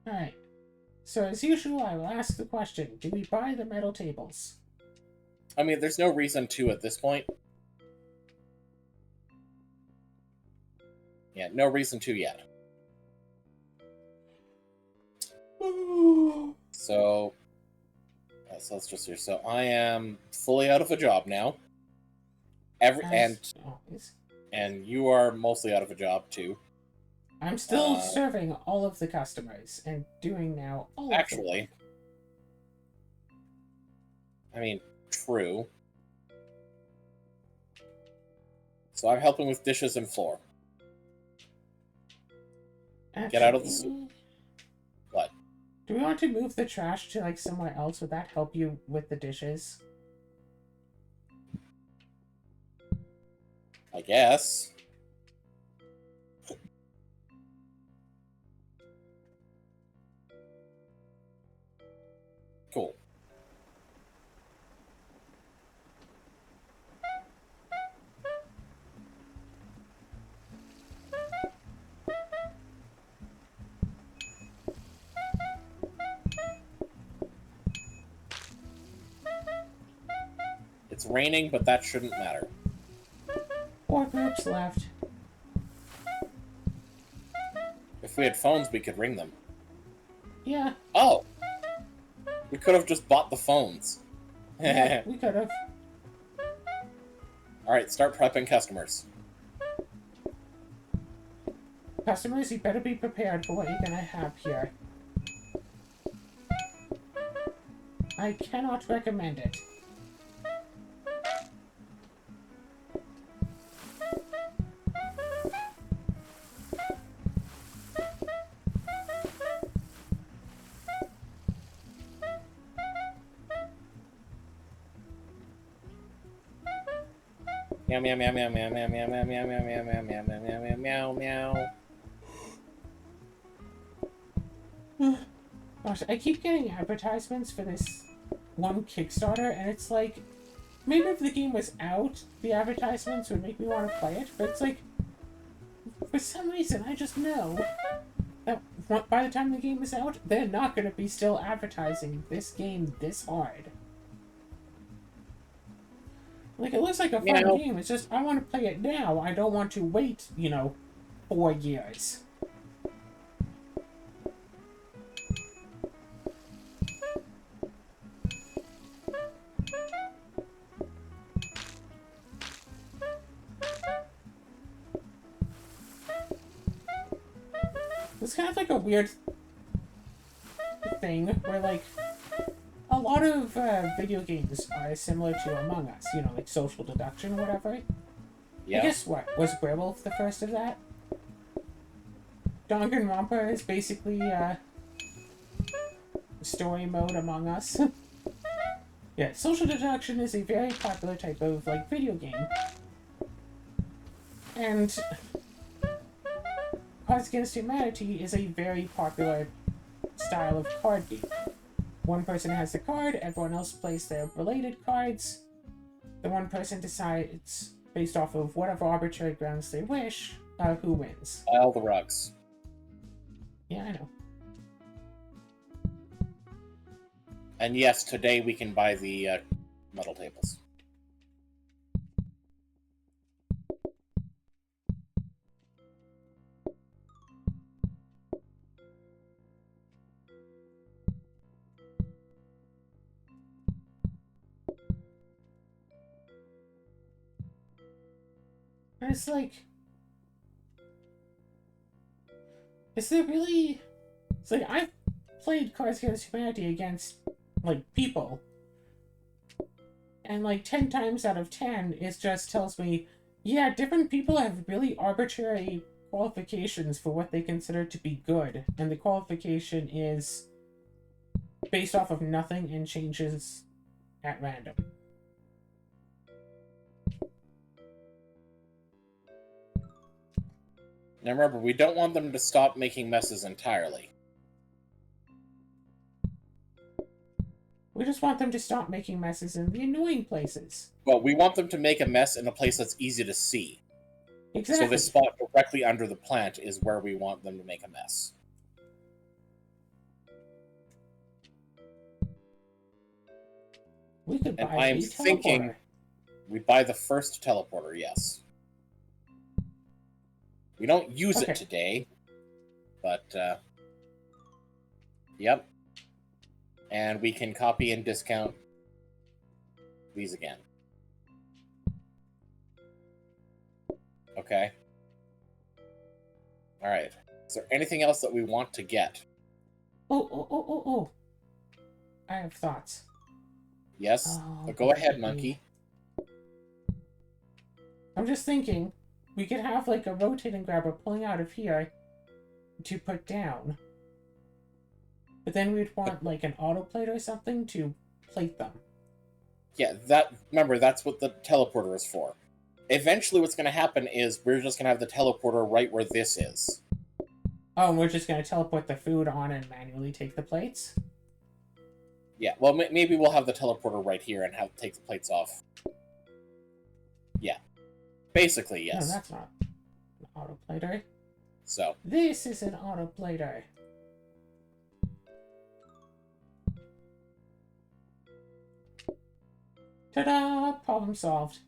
Alright. So as usual, I will ask the question, do we buy the metal tables? I mean, there's no reason to at this point. Yeah, no reason to yet. So let's just hear. So I am fully out of a job now. And you are mostly out of a job too. I'm still serving all of the customers and doing now all actually. Of I mean, true. So I'm helping with dishes and floor. Actually, get out of the soup. What? Do we want to move the trash to like somewhere else? Would that help you with the dishes? I guess. Cool. It's raining, but that shouldn't matter. 4 groups left. If we had phones, we could ring them. Yeah. Oh! We could have just bought the phones. Yeah, we could have. Alright, start prepping customers. Customers, you better be prepared for what you're gonna have here. I cannot recommend it. Meow meow meow meow meow meow meow meow meow meow meow meow meow meow meow meow meow. Gosh, I keep getting advertisements for this one Kickstarter, and it's like, maybe if the game was out, the advertisements would make me want to play it, but it's like, for some reason, I just know that by the time the game is out, they're not going to be still advertising this game this hard. Like, it looks like a fun game, it's just, I want to play it now, I don't want to wait, 4 years. It's kind of like a weird thing where, like, a lot of video games are similar to Among Us, like social deduction or whatever. Yeah. I guess what? Was Werewolf the first of that? Danganronpa is basically story mode Among Us. Yeah, social deduction is a very popular type of, like, video game. And Cards Against Humanity is a very popular style of card game. One person has the card, everyone else plays their related cards. The one person decides, based off of whatever arbitrary grounds they wish, who wins. All the rugs. Yeah, I know. And yes, today we can buy the metal tables. And it's like... Is there really... It's like, I've played Cards Against Humanity against, like, people. And, like, 10 times out of 10, it just tells me, yeah, different people have really arbitrary qualifications for what they consider to be good. And the qualification is based off of nothing and changes at random. Now remember, we don't want them to stop making messes entirely. We just want them to stop making messes in the annoying places. Well, we want them to make a mess in a place that's easy to see. Exactly. So this spot directly under the plant is where we want them to make a mess. We could buy and I'm a thinking teleporter. we buy the first teleporter, yes. We don't use it today, but, yep. And we can copy and discount these again. Okay. Alright. Is there anything else that we want to get? Oh. I have thoughts. Yes? Go ahead, monkey. I'm just thinking, we could have like a rotating grabber pulling out of here to put down. But then we'd want like an autoplate or something to plate them. Yeah, remember, that's what the teleporter is for. Eventually what's going to happen is we're just going to have the teleporter right where this is. Oh, and we're just going to teleport the food on and manually take the plates? Yeah, well, maybe we'll have the teleporter right here and take the plates off. Yeah. Basically, yes. No, that's not an autoplater. So. This is an autoplater. Ta-da! Problem solved.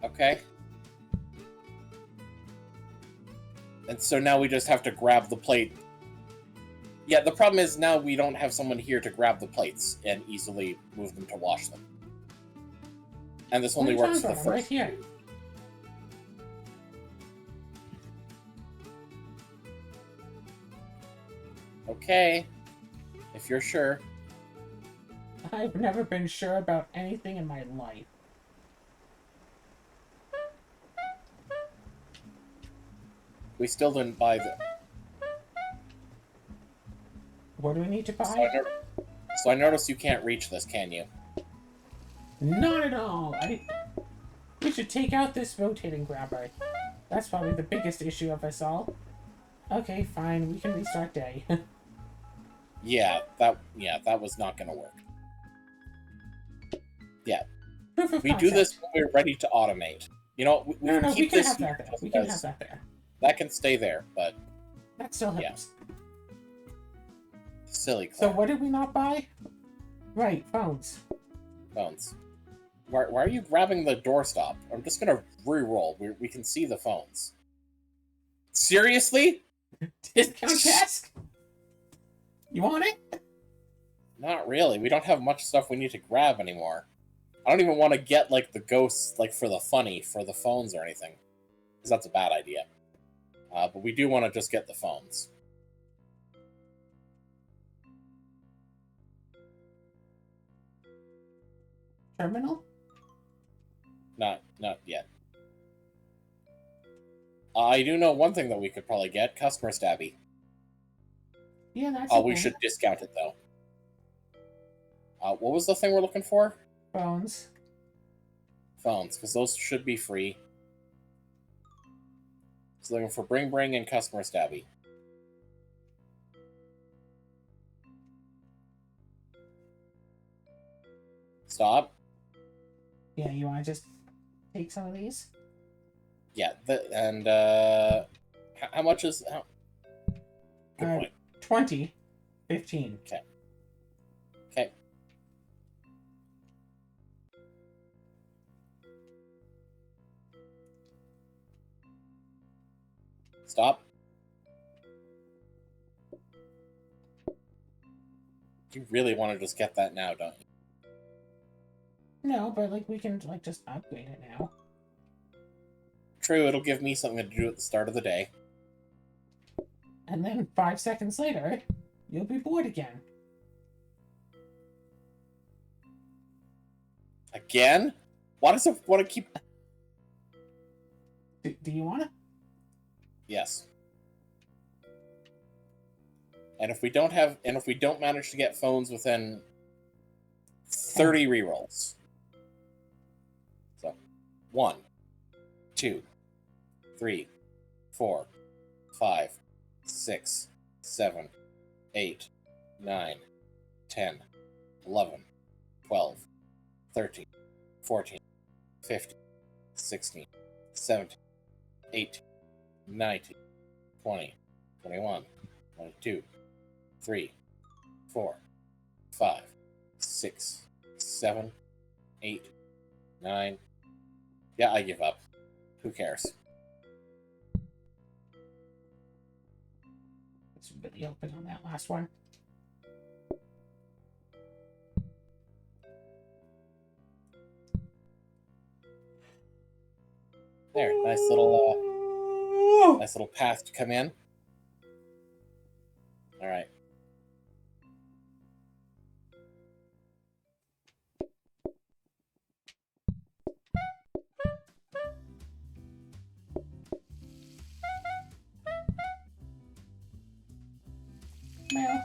Okay. And so now we just have to grab the plate. Yeah, the problem is now we don't have someone here to grab the plates and easily move them to wash them. And this only works for the first. Right here. Okay. If you're sure. I've never been sure about anything in my life. We still didn't buy the... What do we need to buy? So I notice you can't reach this, can you? Not at all. We should take out this rotating grabber. That's probably the biggest issue of us all. Okay, fine. We can restart day. Yeah, that was not going to work. Yeah. Proof of we concept. Do this when we're ready to automate. You know, we can keep this. Have that there. We can have that there. That can stay there, but that still helps. Yeah. Silly. So what did we not buy? Right, phones. Phones. Why are you grabbing the doorstop? I'm just gonna re-roll. We can see the phones. Seriously? Discount desk? You want it? Not really. We don't have much stuff we need to grab anymore. I don't even want to get, like, the ghosts, like, for the phones or anything. Because that's a bad idea. But we do want to just get the phones. Terminal? Not yet. I do know one thing that we could probably get: customer stabby. Yeah, that's Oh, we should discount it though. What was the thing we're looking for? Phones. Phones, because those should be free. So looking for Bring and customer stabby. Stop. Yeah, you want to just take some of these? Yeah, how much is... Good point. 20. 15. Okay. Okay. Stop. You really want to just get that now, don't you? No, but like we can like just upgrade it now. True, it'll give me something to do at the start of the day. And then 5 seconds later, you'll be bored again. Again? Why does it want to keep... Do you want to? Yes. And if we don't manage to get phones within 30 rerolls. So, 1, 2, 3, 4, 5, 6, 7, 8, 9, 10, 11, 12, 13, 14, 15, 16, 17, 18, 19, 20, 21, 22, 3, 4, 5, 6, 7, 8, 9. Yeah, I give up. Who cares? It's really open on that last one. There, nice little path to come in. All right. Meow.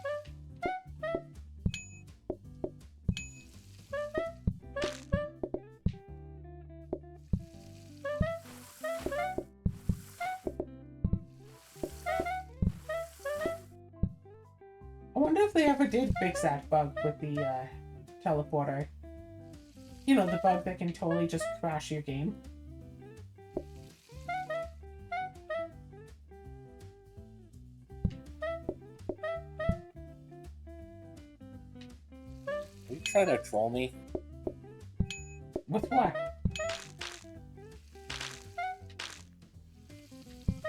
I wonder if they ever did fix that bug with the teleporter. You know, the bug that can totally just crash your game. Are you trying to troll me? With what?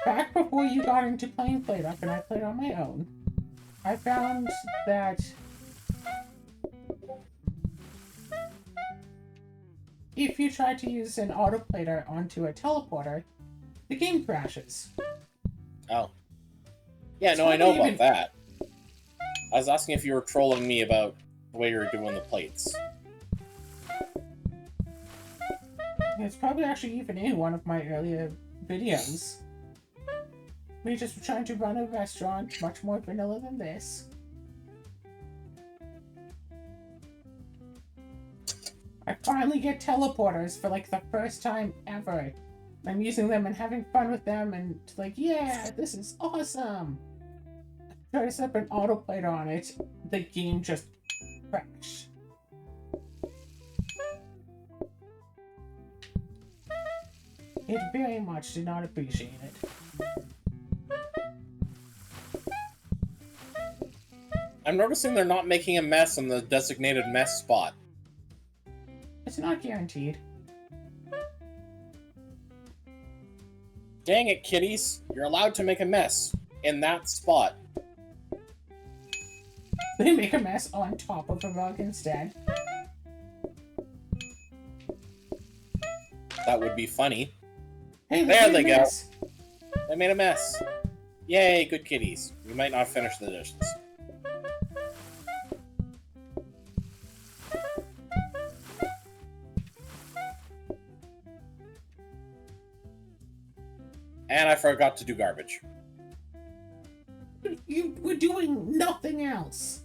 Back before you got into playing PlateUp and I played on my own, I found that if you try to use an autoplater onto a teleporter, the game crashes. Oh. Yeah, no, I know about that. I was asking if you were trolling me about the way you were doing the plates. It's probably actually even in one of my earlier videos. We just were trying to run a restaurant much more vanilla than this. I finally get teleporters for like the first time ever. I'm using them and having fun with them and like, yeah, this is awesome. I try to set up an autoplater on it, the game just crashed. It very much did not appreciate it. I'm noticing they're not making a mess in the designated mess spot. It's not guaranteed. Dang it, kitties. You're allowed to make a mess in that spot. They make a mess on top of a rug instead. That would be funny. Hey, there they go. They made a mess. Yay, good kitties. You might not finish the dishes. And I forgot to do garbage. You were doing nothing else.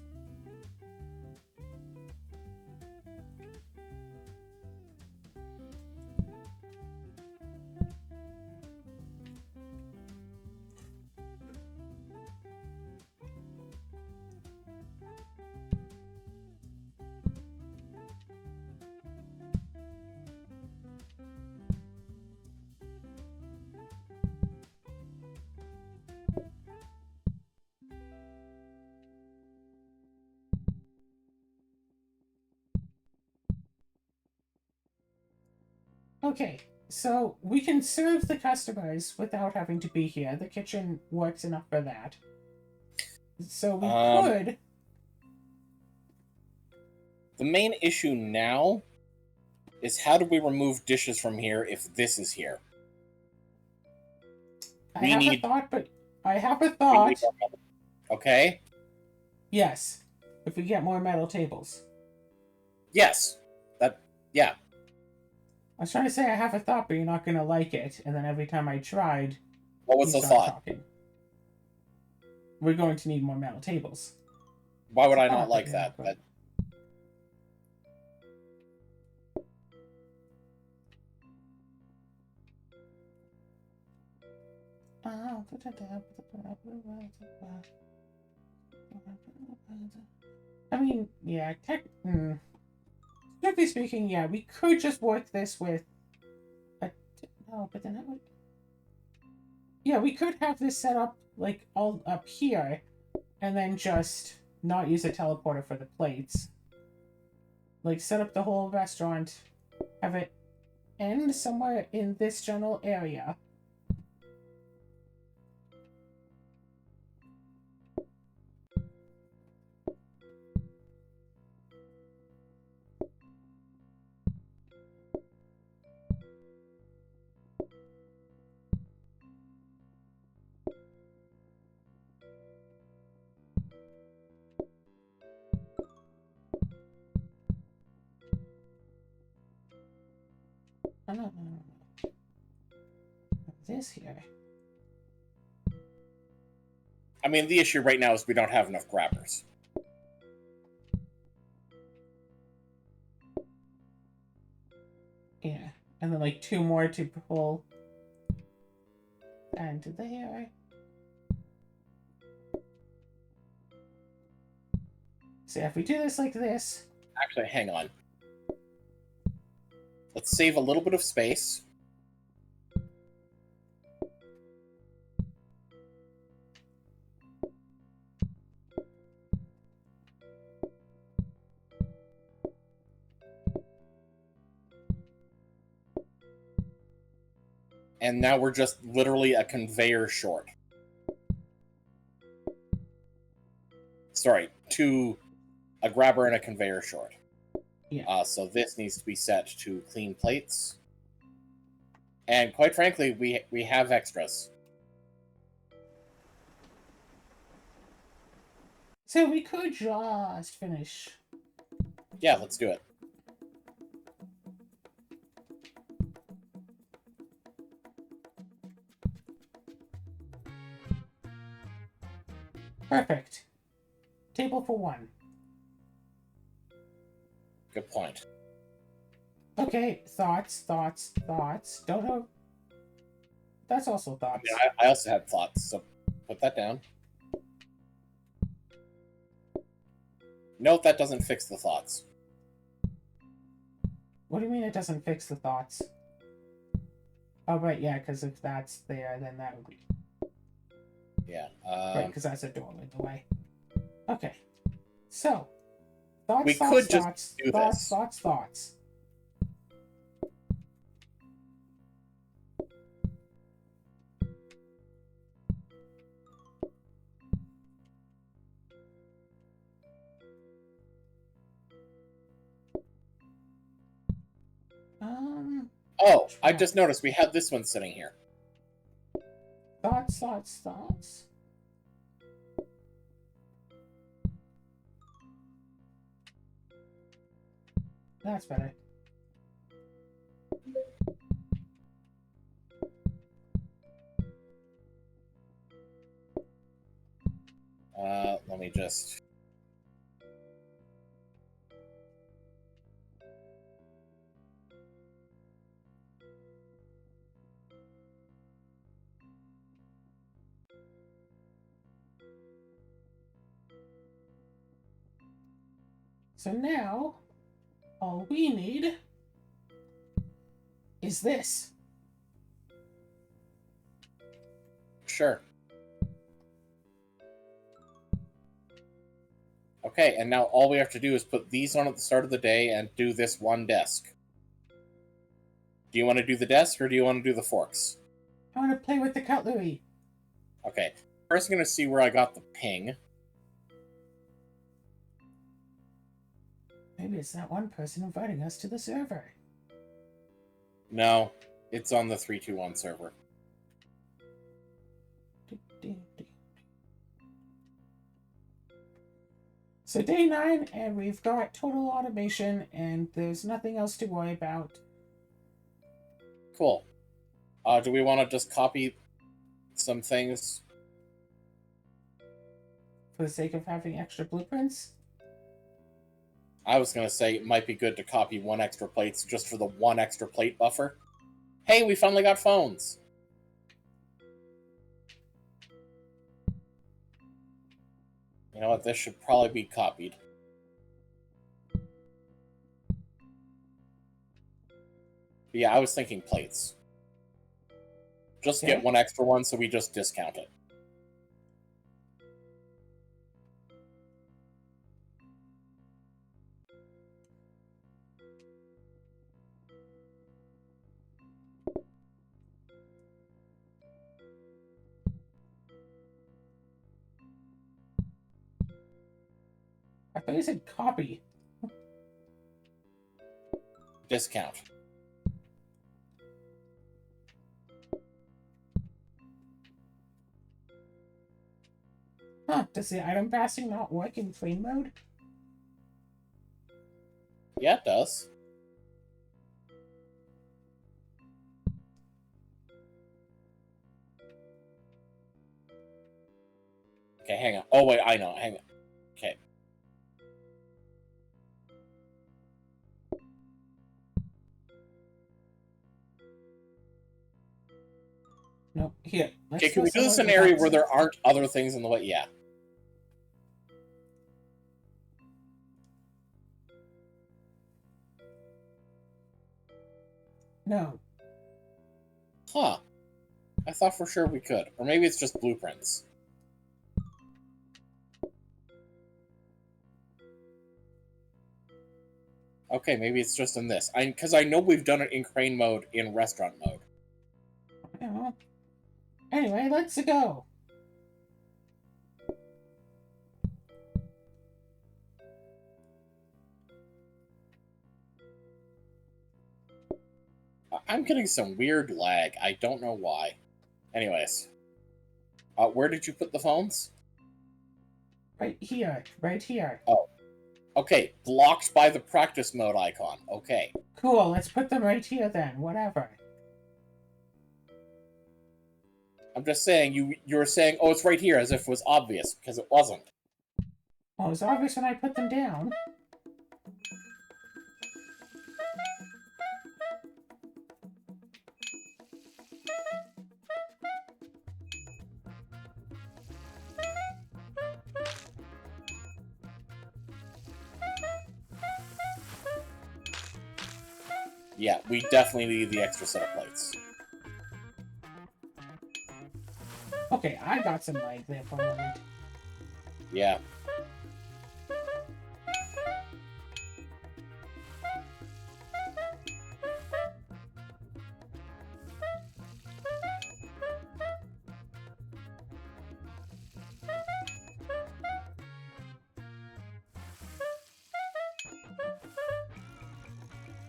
Okay, so we can serve the customers without having to be here. The kitchen works enough for that. So we could... The main issue now is how do we remove dishes from here if this is here? I have a thought. Okay? Yes. If we get more metal tables. Yes. Yeah. I was trying to say I have a thought, but you're not going to like it. And then every time I tried, What was the thought? Talking. We're going to need more metal tables. Why would I not like that? I mean, yeah, technically speaking, yeah, we could just work this with no, but then that would... Yeah, we could have this set up, like, all up here, and then just not use a teleporter for the plates. Like, set up the whole restaurant, have it end somewhere in this general area. No. This here. I mean, the issue right now is we don't have enough grabbers. Yeah, and then like 2 more to pull. And there. So if we do this like this... Actually, hang on. Let's save a little bit of space. And now we're just literally a conveyor short. Sorry, a grabber and a conveyor short. Yeah. So this needs to be set to clean plates. And quite frankly, we have extras. So we could just finish. Yeah, let's do it. Perfect. Table for 1. Good point. Okay, thoughts. Don't know. That's also thoughts. Yeah, I also had thoughts, so put that down. Note that doesn't fix the thoughts. What do you mean it doesn't fix the thoughts? Oh, right, yeah, because if that's there, then that would be... Yeah. Right, because that's a door in the way. Okay. So, thoughts. Oh, I just noticed we have this one sitting here. Thoughts. That's better. just... So now, all we need is this. Sure. Okay, and now all we have to do is put these on at the start of the day and do this one desk. Do you want to do the desk, or do you want to do the forks? I want to play with the cutlery. Okay. First, I'm going to see where I got the ping. Maybe it's that one person inviting us to the server. No, it's on the 321 server. So day 9, and we've got total automation, and there's nothing else to worry about. Cool. Do we want to just copy some things? For the sake of having extra blueprints? I was going to say it might be good to copy 1 extra plate just for the 1 extra plate buffer. Hey, we finally got phones! You know what, this should probably be copied. But yeah, I was thinking plates. Just Okay. get 1 extra one so we just discount it. I thought you said copy. Discount. Huh, does the item passing not work in frame mode? Yeah, it does. Okay, hang on. Oh, wait, I know. Hang on. Okay. No, here. Okay, can we do this in an area where there aren't other things in the way? Yeah. No. Huh. I thought for sure we could. Or maybe it's just blueprints. Okay, maybe it's just in this. Because I know we've done it in crane mode in restaurant mode. Yeah. Anyway, let's go. I'm getting some weird lag. I don't know why. Anyways. Where did you put the phones? Right here. Right here. Oh. Okay, blocked by the practice mode icon. Okay. Cool, let's put them right here then. Whatever. I'm just saying, you were saying, oh, it's right here, as if it was obvious, because it wasn't. Well, it was obvious when I put them down. Yeah, we definitely need the extra set of plates. Okay, I got some lag there for a moment. Yeah.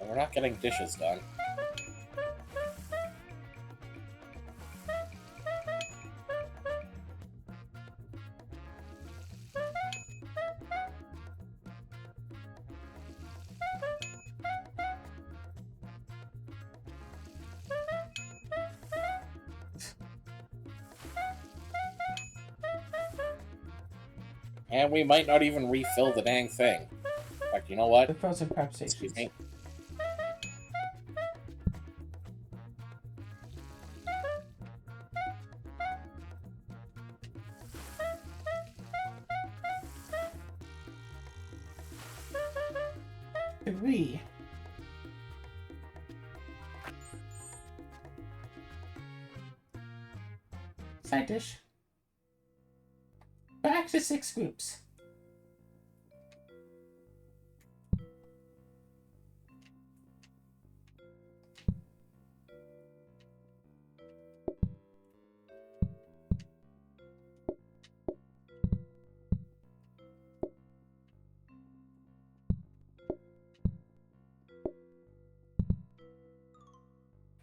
And we're not getting dishes done. And we might not even refill the dang thing. In fact, you know what? The frozen prep Excuse stations. me. Three. Side dish. Back to 6 groups.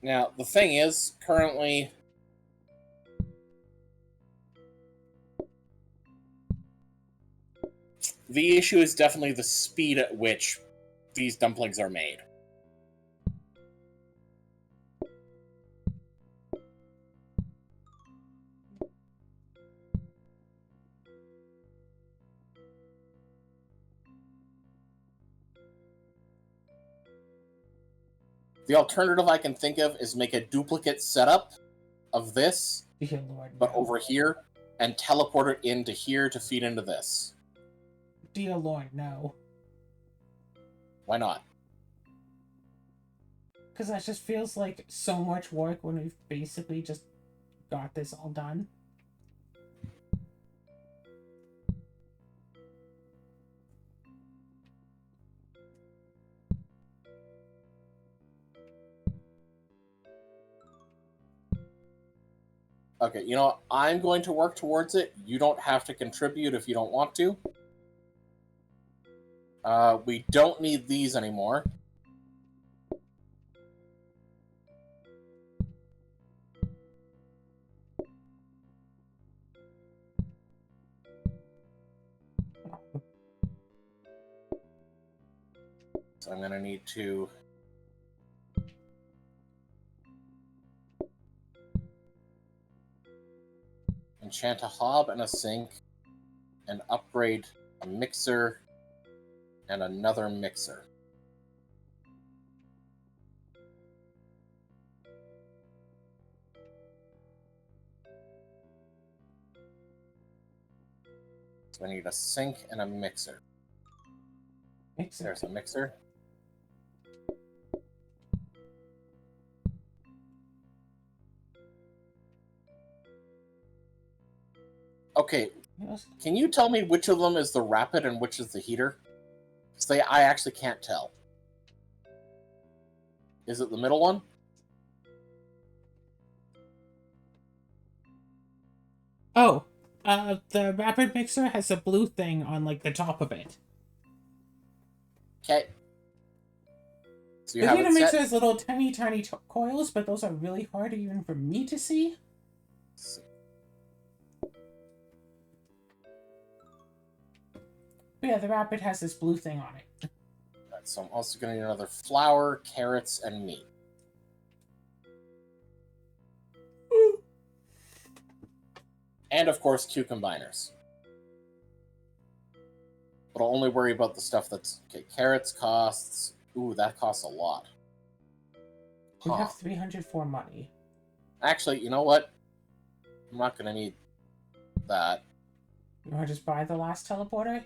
Now, the thing is, currently, the issue is definitely the speed at which these dumplings are made. The alternative I can think of is make a duplicate setup of this, Dear Lord, but no. over here, and teleport it into here to feed into this. Dear Lord, no. Why not? Because that just feels like so much work when we've basically just got this all done. Okay, you know what? I'm going to work towards it. You don't have to contribute if you don't want to. We don't need these anymore. So I'm going to need to enchant a hob and a sink and upgrade a mixer and another mixer. So I need a sink and a mixer. Mixer. There's a mixer. Okay, can you tell me which of them is the rapid and which is the heater? Because I actually can't tell. Is it the middle one? Oh, the rapid mixer has a blue thing on, like, the top of it. Okay. So you The have heater it mixer set. has little tiny coils, but those are really hard even for me to see. But yeah, the rapid has this blue thing on it. Right, so I'm also going to need another flour, carrots, and meat. And, of course, 2 combiners. But I'll only worry about the stuff that's... Okay, carrots costs... Ooh, that costs a lot. We have 304 money. Actually, you know what? I'm not going to need that. You want to just buy the last teleporter?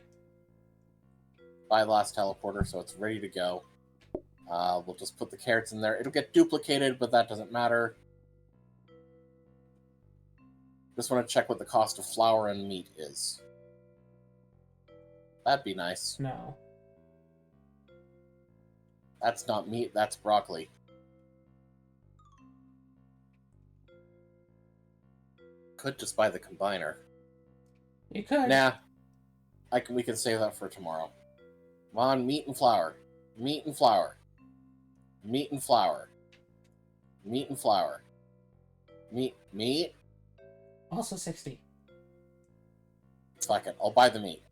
Buy last teleporter, so it's ready to go. We'll just put the carrots in there. It'll get duplicated, but that doesn't matter. Just want to check what the cost of flour and meat is. That'd be nice. No. That's not meat, that's broccoli. Could just buy the combiner. You could. Nah. We can save that for tomorrow. Come on, meat and flour. Meat and flour. Meat and flour. Meat and flour. Meat? Also 60. Fuck it, I'll buy the meat.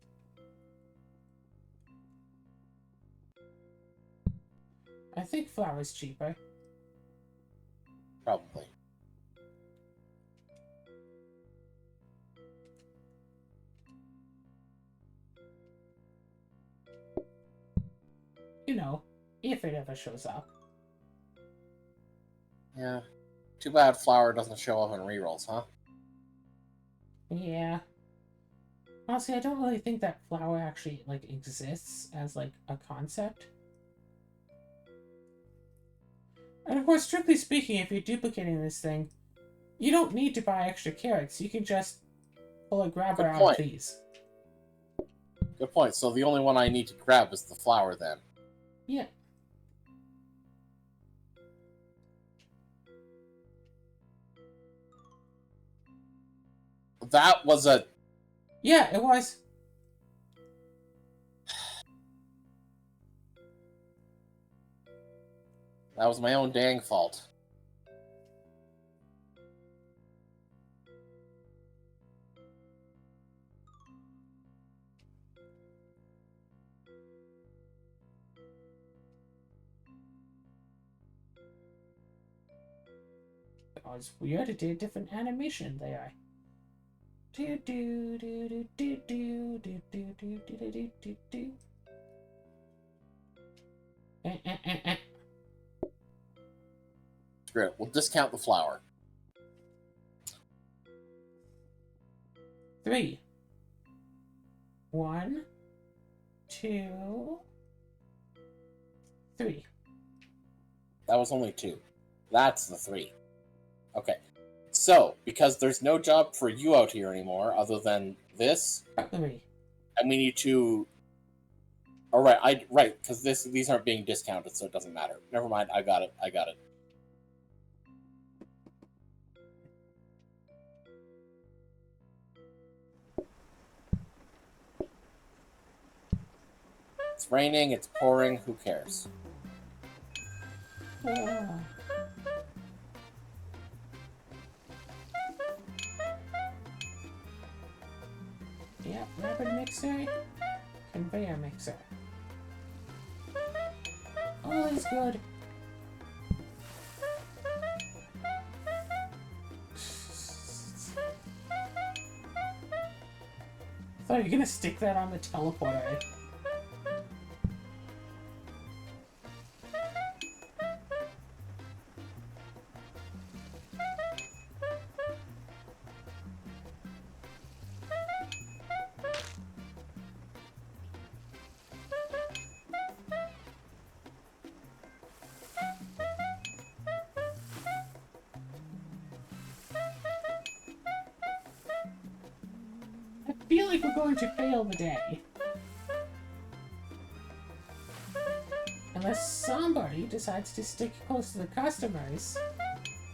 I think flour is cheaper. Probably. You know, if it ever shows up. Yeah. Too bad flower doesn't show up in rerolls, huh? Yeah. Honestly, I don't really think that flower actually, like, exists as, like, a concept. And of course, strictly speaking, if you're duplicating this thing, you don't need to buy extra carrots. You can just pull a grabber Good out of point. these. Good point. So the only one I need to grab is the flower then. Yeah. That was a... Yeah, it was. That was my own dang fault. That was weird. It did a different animation there. Do do do do do do do do do do do do do. Screw it. We'll discount the flower. 3. 1, 2, 3. That was only 2. That's the 3. Okay. So, because there's no job for you out here anymore other than this, Cutlery. and we need to... Oh, right, right, because these aren't being discounted, so it doesn't matter. Never mind, I got it. It's raining, it's pouring, who cares? Ah. Yep, rapid mixer, conveyor mixer. All is good. I thought you were gonna stick that on the teleporter. I feel like we're going to fail the day. Unless somebody decides to stick close to the customers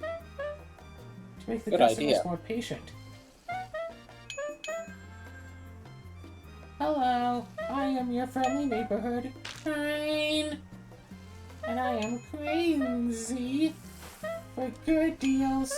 to make the Good customers idea. more patient. Hello, I am your friendly neighborhood Crane, and I am crazy for good deals.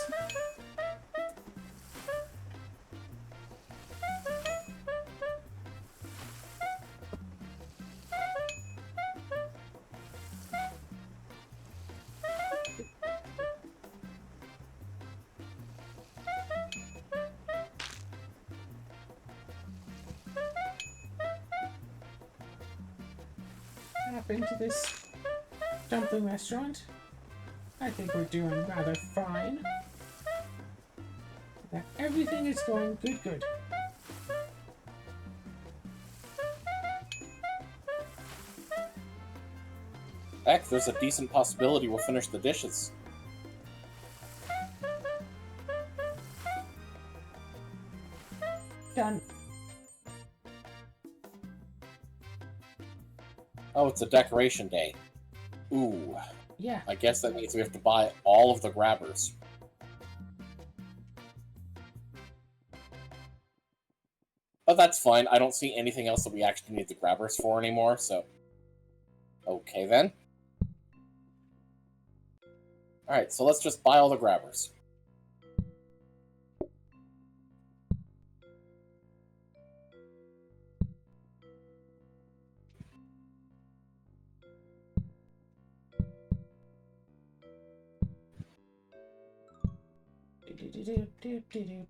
Hop into this dumpling restaurant. I think we're doing rather fine. That everything is going good. Heck, there's a decent possibility we'll finish the dishes. Done. Oh, it's a decoration day. Ooh. Yeah. I guess that means we have to buy all of the grabbers. But that's fine. I don't see anything else that we actually need the grabbers for anymore, so... Okay, then. Alright, so let's just buy all the grabbers.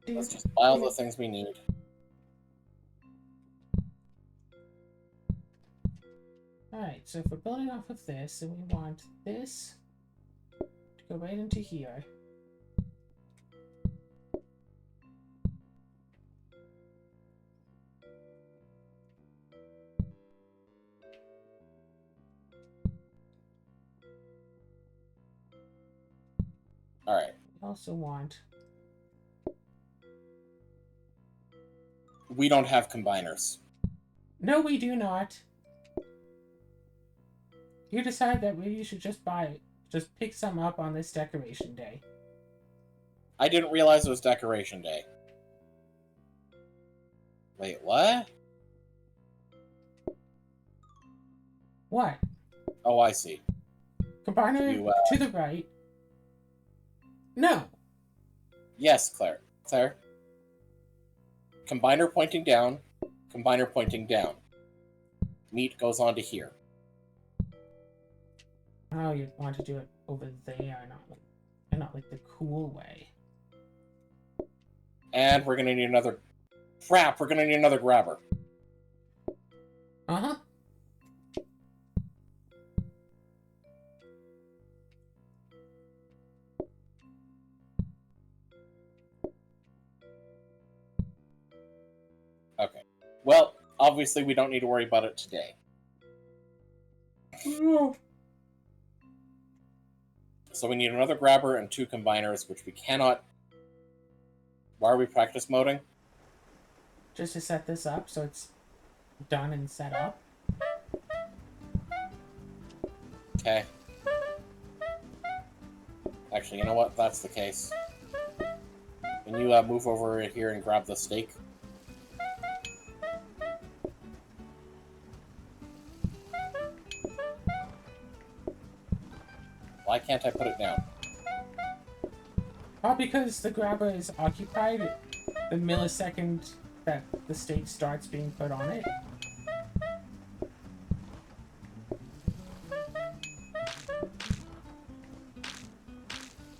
Let's just buy all the things we need. Alright, so if we're building off of this, then we want this to go right into here. Alright. We also want... We don't have combiners. No, we do not. You decide that we should just pick some up on this decoration day. I didn't realize it was decoration day. Wait, what? What? Oh, I see. Combiner to the right. No. Yes, Claire. Claire. Combiner pointing down. Combiner pointing down. Meat goes on to here. Oh, you want to do it over there, not like the cool way. And we're gonna need another... Crap, we're gonna need another grabber. Uh-huh. Okay. Well, obviously we don't need to worry about it today. No. So we need another grabber and 2 combiners, which we cannot... Why are we practice moding? Just to set this up so it's done and set up. Okay. Actually, you know what? That's the case. Can you move over here and grab the steak? Why can't I put it down? Oh, because the grabber is occupied the millisecond that the steak starts being put on it.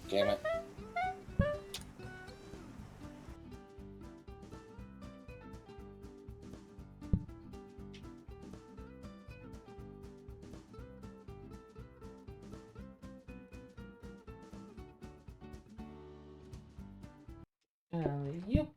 Damn it. Yep.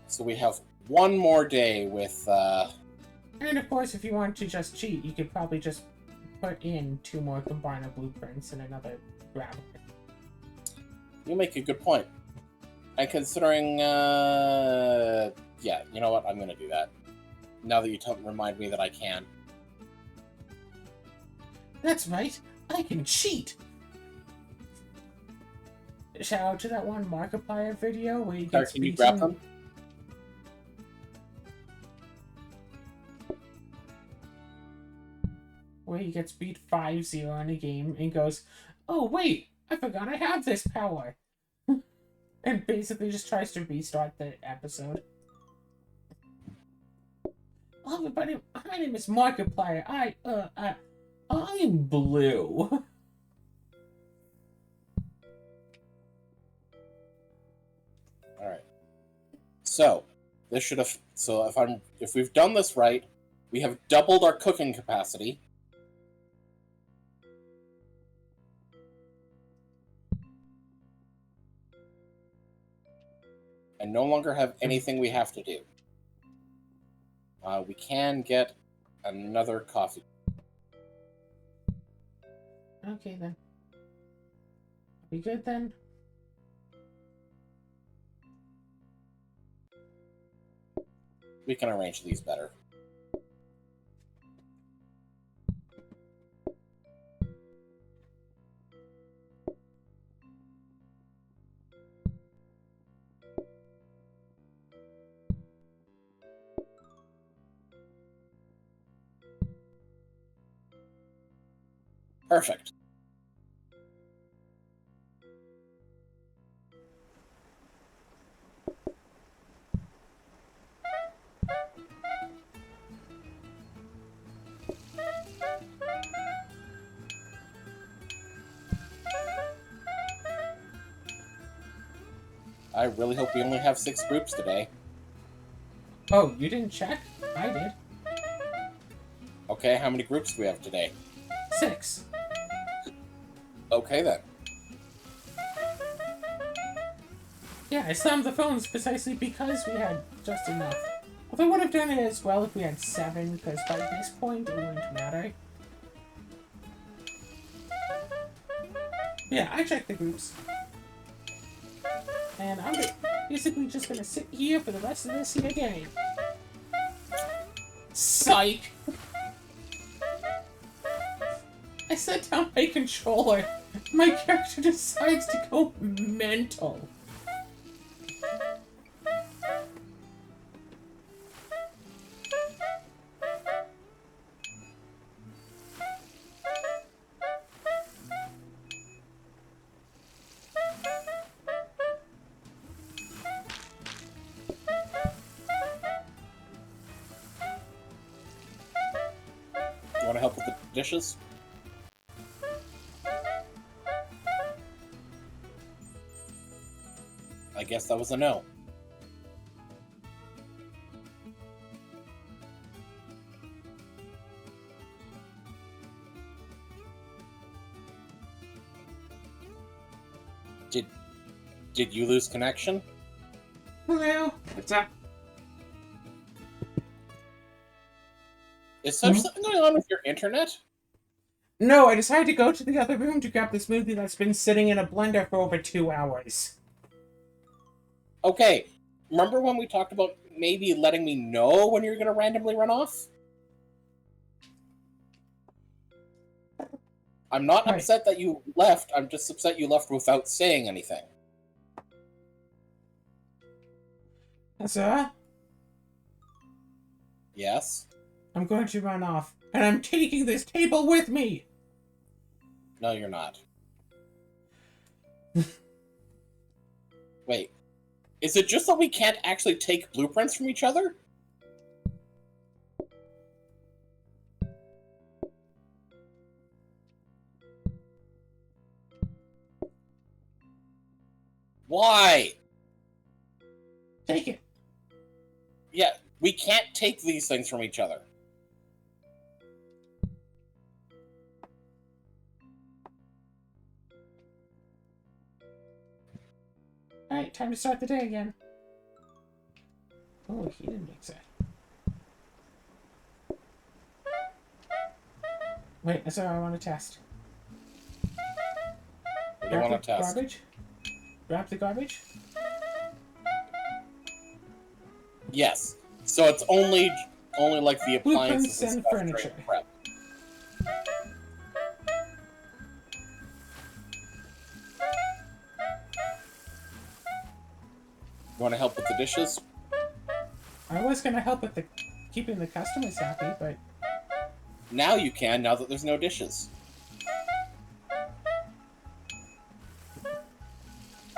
So we have one more day with And of course, if you want to just cheat, you could probably just put in 2 more combiner blueprints and another grabber. You make a good point. And considering yeah, you know what? I'm gonna do that. Now that you remind me that I can. That's right, I can cheat! Shout out to that one Markiplier video where you get Can you grab them? Where he gets beat 5-0 in a game and goes, oh wait, I forgot I have this power. And basically just tries to restart the episode. Hello everybody, my name is Markiplier. I'm blue. Alright. So this should have if we've done this right, we have doubled our cooking capacity. And no longer have anything we have to do. We can get another coffee. Okay then. We good then? We can arrange these better. Perfect. I really hope we only have 6 groups today. Oh, you didn't check? I did. Okay, how many groups do we have today? 6. Okay, then. Yeah, I slammed the phones precisely because we had just enough. Although I would have done it as well if we had 7, because by this point it wouldn't matter. Yeah, I checked the groups. And I'm basically just gonna sit here for the rest of this here game. Psych! I set down my controller. My character decides to go mental. You want to help with the dishes? I guess that was a no. Did you lose connection? Hello? What's up? Is there something going on with your internet? No, I decided to go to the other room to grab this smoothie that's been sitting in a blender for over 2 hours. Okay, remember when we talked about maybe letting me know when you're going to randomly run off? I'm not upset that you left, I'm just upset you left without saying anything. Sir? Yes? I'm going to run off, and I'm taking this table with me! No, you're not. Wait. Is it just that we can't actually take blueprints from each other? Why? Take it. Yeah, we can't take these things from each other. Alright, time to start the day again. Oh, he didn't mix it. Wait, sorry, I want to test. What do you want to test? Garbage? Grab the garbage? Yes. So it's only like the appliances Blueprints and stuff furniture. during prep. You want to help with the dishes? I was gonna help with the keeping the customers happy, but Now you can, now that there's no dishes.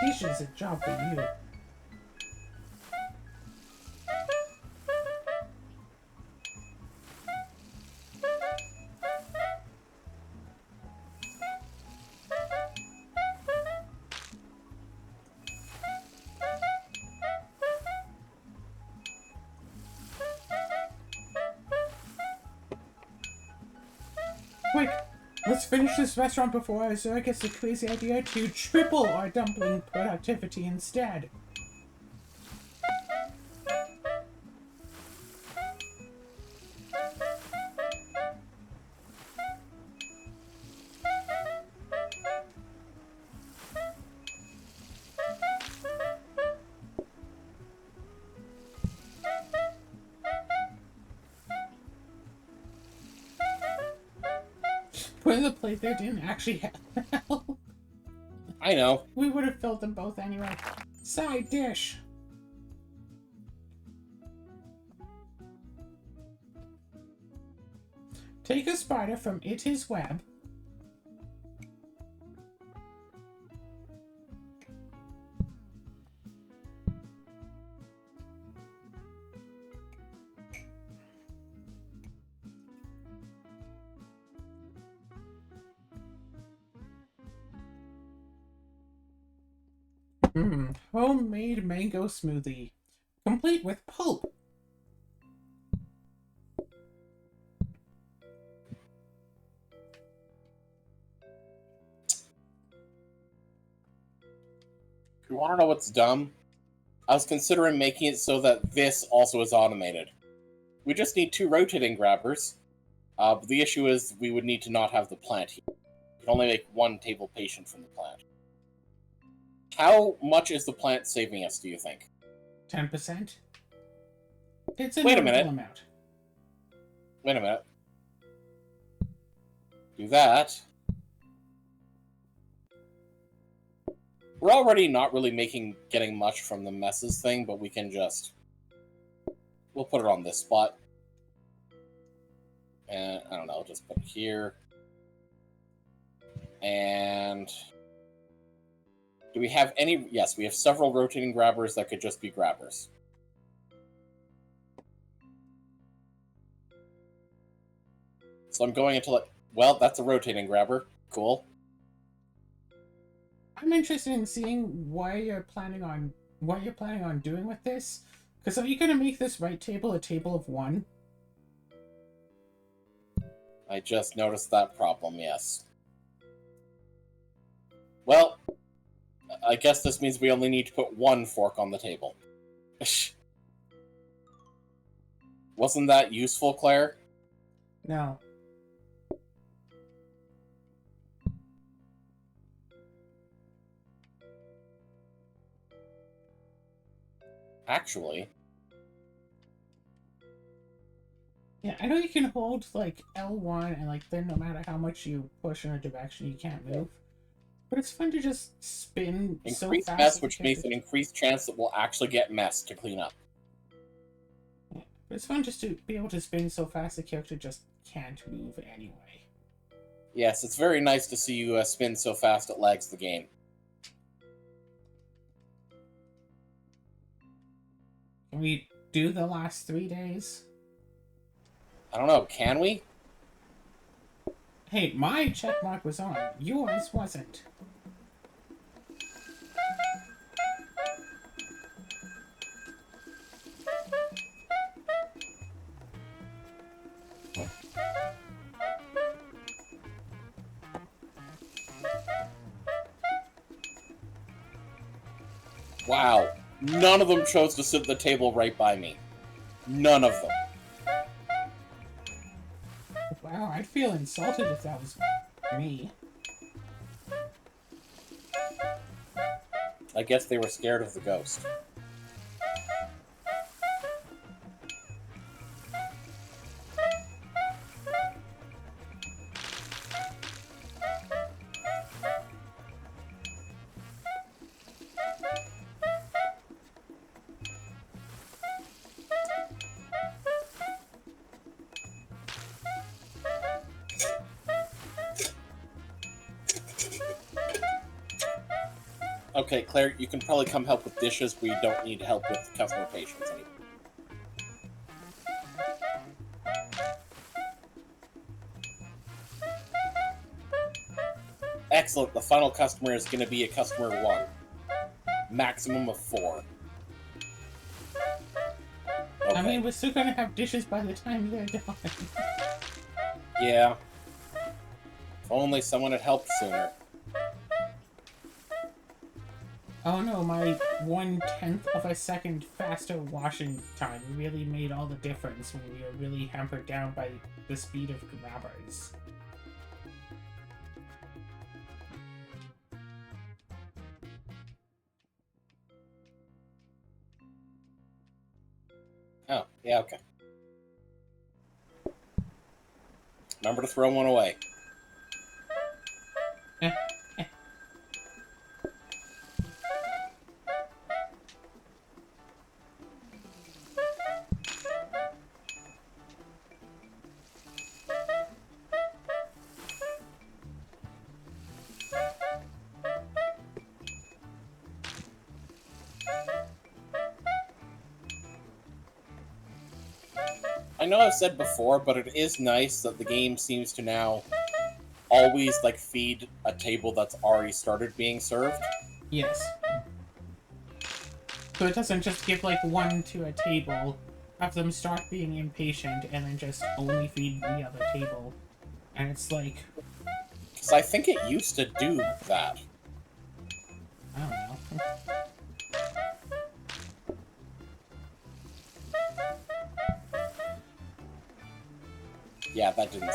dishes is a job for you. Quick, let's finish this restaurant before Azura gets the crazy idea to triple our dumpling productivity instead. Putting the plate there didn't actually help. I know. We would have filled them both anyway. Side dish. Take a spider from its web. Homemade mango smoothie, complete with pulp. You want to know what's dumb? I was considering making it so that this also is automated. We just need 2 rotating grabbers. But the issue is we would need to not have the plant here. We can only make 1 table patient from the plant. How much is the plant saving us, do you think? 10%? It's a Wait a notable minute. amount. Wait a minute. Do that. We're already not really getting much from the messes thing, but we can just... We'll put it on this spot. And, I don't know, just put it here. And... Do we have any... Yes, we have several rotating grabbers that could just be grabbers. So I'm going into... Well, that's a rotating grabber. Cool. I'm interested in seeing what you're planning on doing with this. Because are you going to make this right table a table of 1? I just noticed that problem, yes. Well, I guess this means we only need to put 1 fork on the table. Wasn't that useful, Claire? No. Actually... Yeah, I know you can hold, like, L1 and, like, then no matter how much you push in a direction, you can't move. But it's fun to just spin so Increased fast. mess, which makes an increased chance that we'll actually get mess to clean up. Yeah, but it's fun just to be able to spin so fast the character just can't move anyway. Yes, it's very nice to see you spin so fast it lags the game. Can we do the last 3 days? I don't know, can we? Hey, my checkmark was on. Yours wasn't. Wow. None of them chose to sit at the table right by me. None of them. Wow, I'd feel insulted if that was me. I guess they were scared of the ghost. Okay, Claire, you can probably come help with dishes. We don't need help with customer patience anymore. Excellent. The final customer is going to be a customer 1. Maximum of 4. Okay. I mean, we're still gonna have dishes by the time they're done. Yeah. If only someone had helped sooner. Oh no, my 1/10 of a second faster washing time really made all the difference when we were really hampered down by the speed of grabbers. Oh, yeah, okay. Remember to throw one away. I know I've said before, but it is nice that the game seems to now always, like, feed a table that's already started being served. Yes. So it doesn't just give, like, one to a table, have them start being impatient, and then just only feed the other table. And it's like... Because I think it used to do that. I don't know. Yeah, that didn't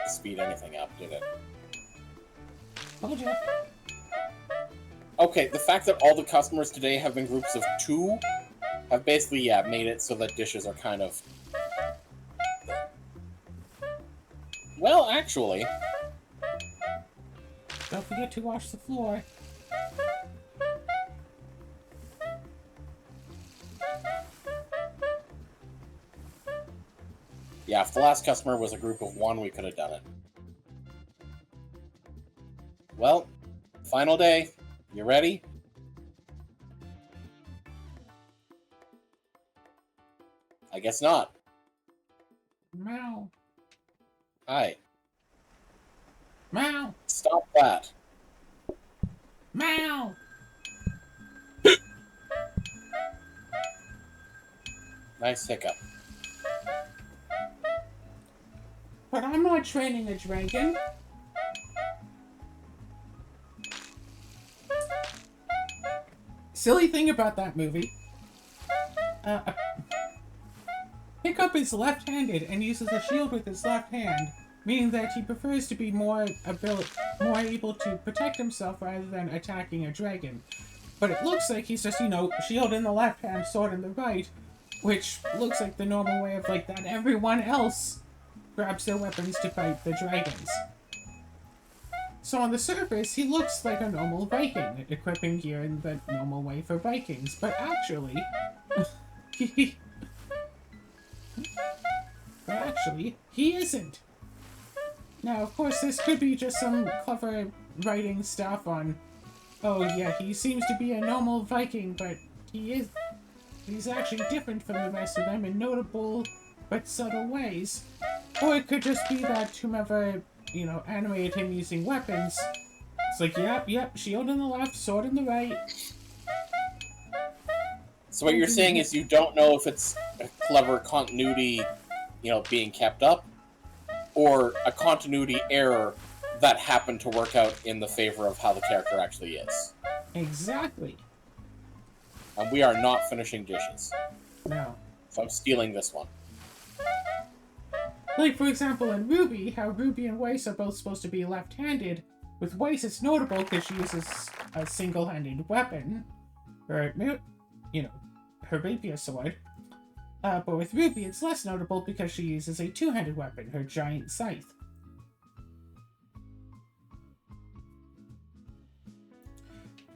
speed anything up, did it? Told you. Okay, the fact that all the customers today have been groups of 2 have basically, yeah, made it so that dishes are kind of... Well, actually... Don't forget to wash the floor. Yeah, if the last customer was a group of 1, we could have done it. Well, final day. You ready? I guess not. Meow. Hi. Meow. Stop that. Meow. Nice hiccup. But I'm not training a dragon. Silly thing about that movie. Hiccup is left-handed and uses a shield with his left hand, meaning that he prefers to be more able to protect himself rather than attacking a dragon. But it looks like he's just, you know, shield in the left hand, sword in the right, which looks like the normal way of, like, that everyone else grabs their weapons to fight the dragons. So on the surface, he looks like a normal Viking, equipping gear in the normal way for Vikings, but actually... he isn't. Now, of course, this could be just some clever writing stuff on, oh yeah, he seems to be a normal Viking, but he's actually different from the rest of them in notable but subtle ways. Or it could just be that whomever, you know, animated him using weapons, it's like, yep, shield in the left, sword in the right. So what you're saying is you don't know if it's a clever continuity, you know, being kept up, or a continuity error that happened to work out in the favor of how the character actually is. Exactly. And we are not finishing dishes. No. So I'm stealing this one. Like, for example, in Ruby, how Ruby and Weiss are both supposed to be left-handed. With Weiss, it's notable because she uses a single-handed weapon. Or, you know, her rapier sword. But with Ruby, it's less notable because she uses a two-handed weapon, her giant scythe.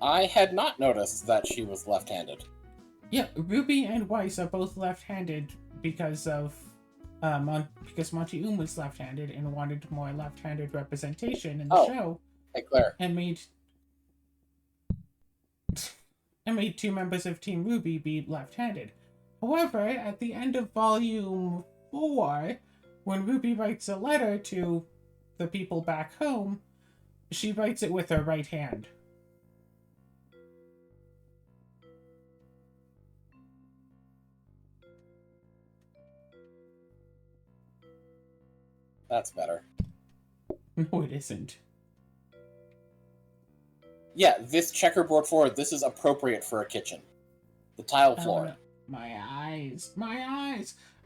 I had not noticed that she was left-handed. Yeah, Ruby and Weiss are both left-handed because of because Monty was left-handed and wanted more left-handed representation in the show. Hey, Claire. And made 2 members of Team Ruby be left-handed. However, at the end of Volume 4, when Ruby writes a letter to the people back home, she writes it with her right hand. That's better. No, it isn't. Yeah, this checkerboard floor, this is appropriate for a kitchen. The tile floor. My eyes.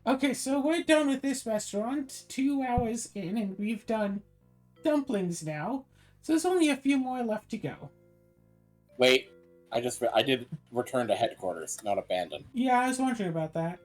Okay, so we're done with this restaurant. 2 hours in, and we've done dumplings now. So there's only a few more left to go. Wait, I did return to headquarters, not abandon. Yeah, I was wondering about that.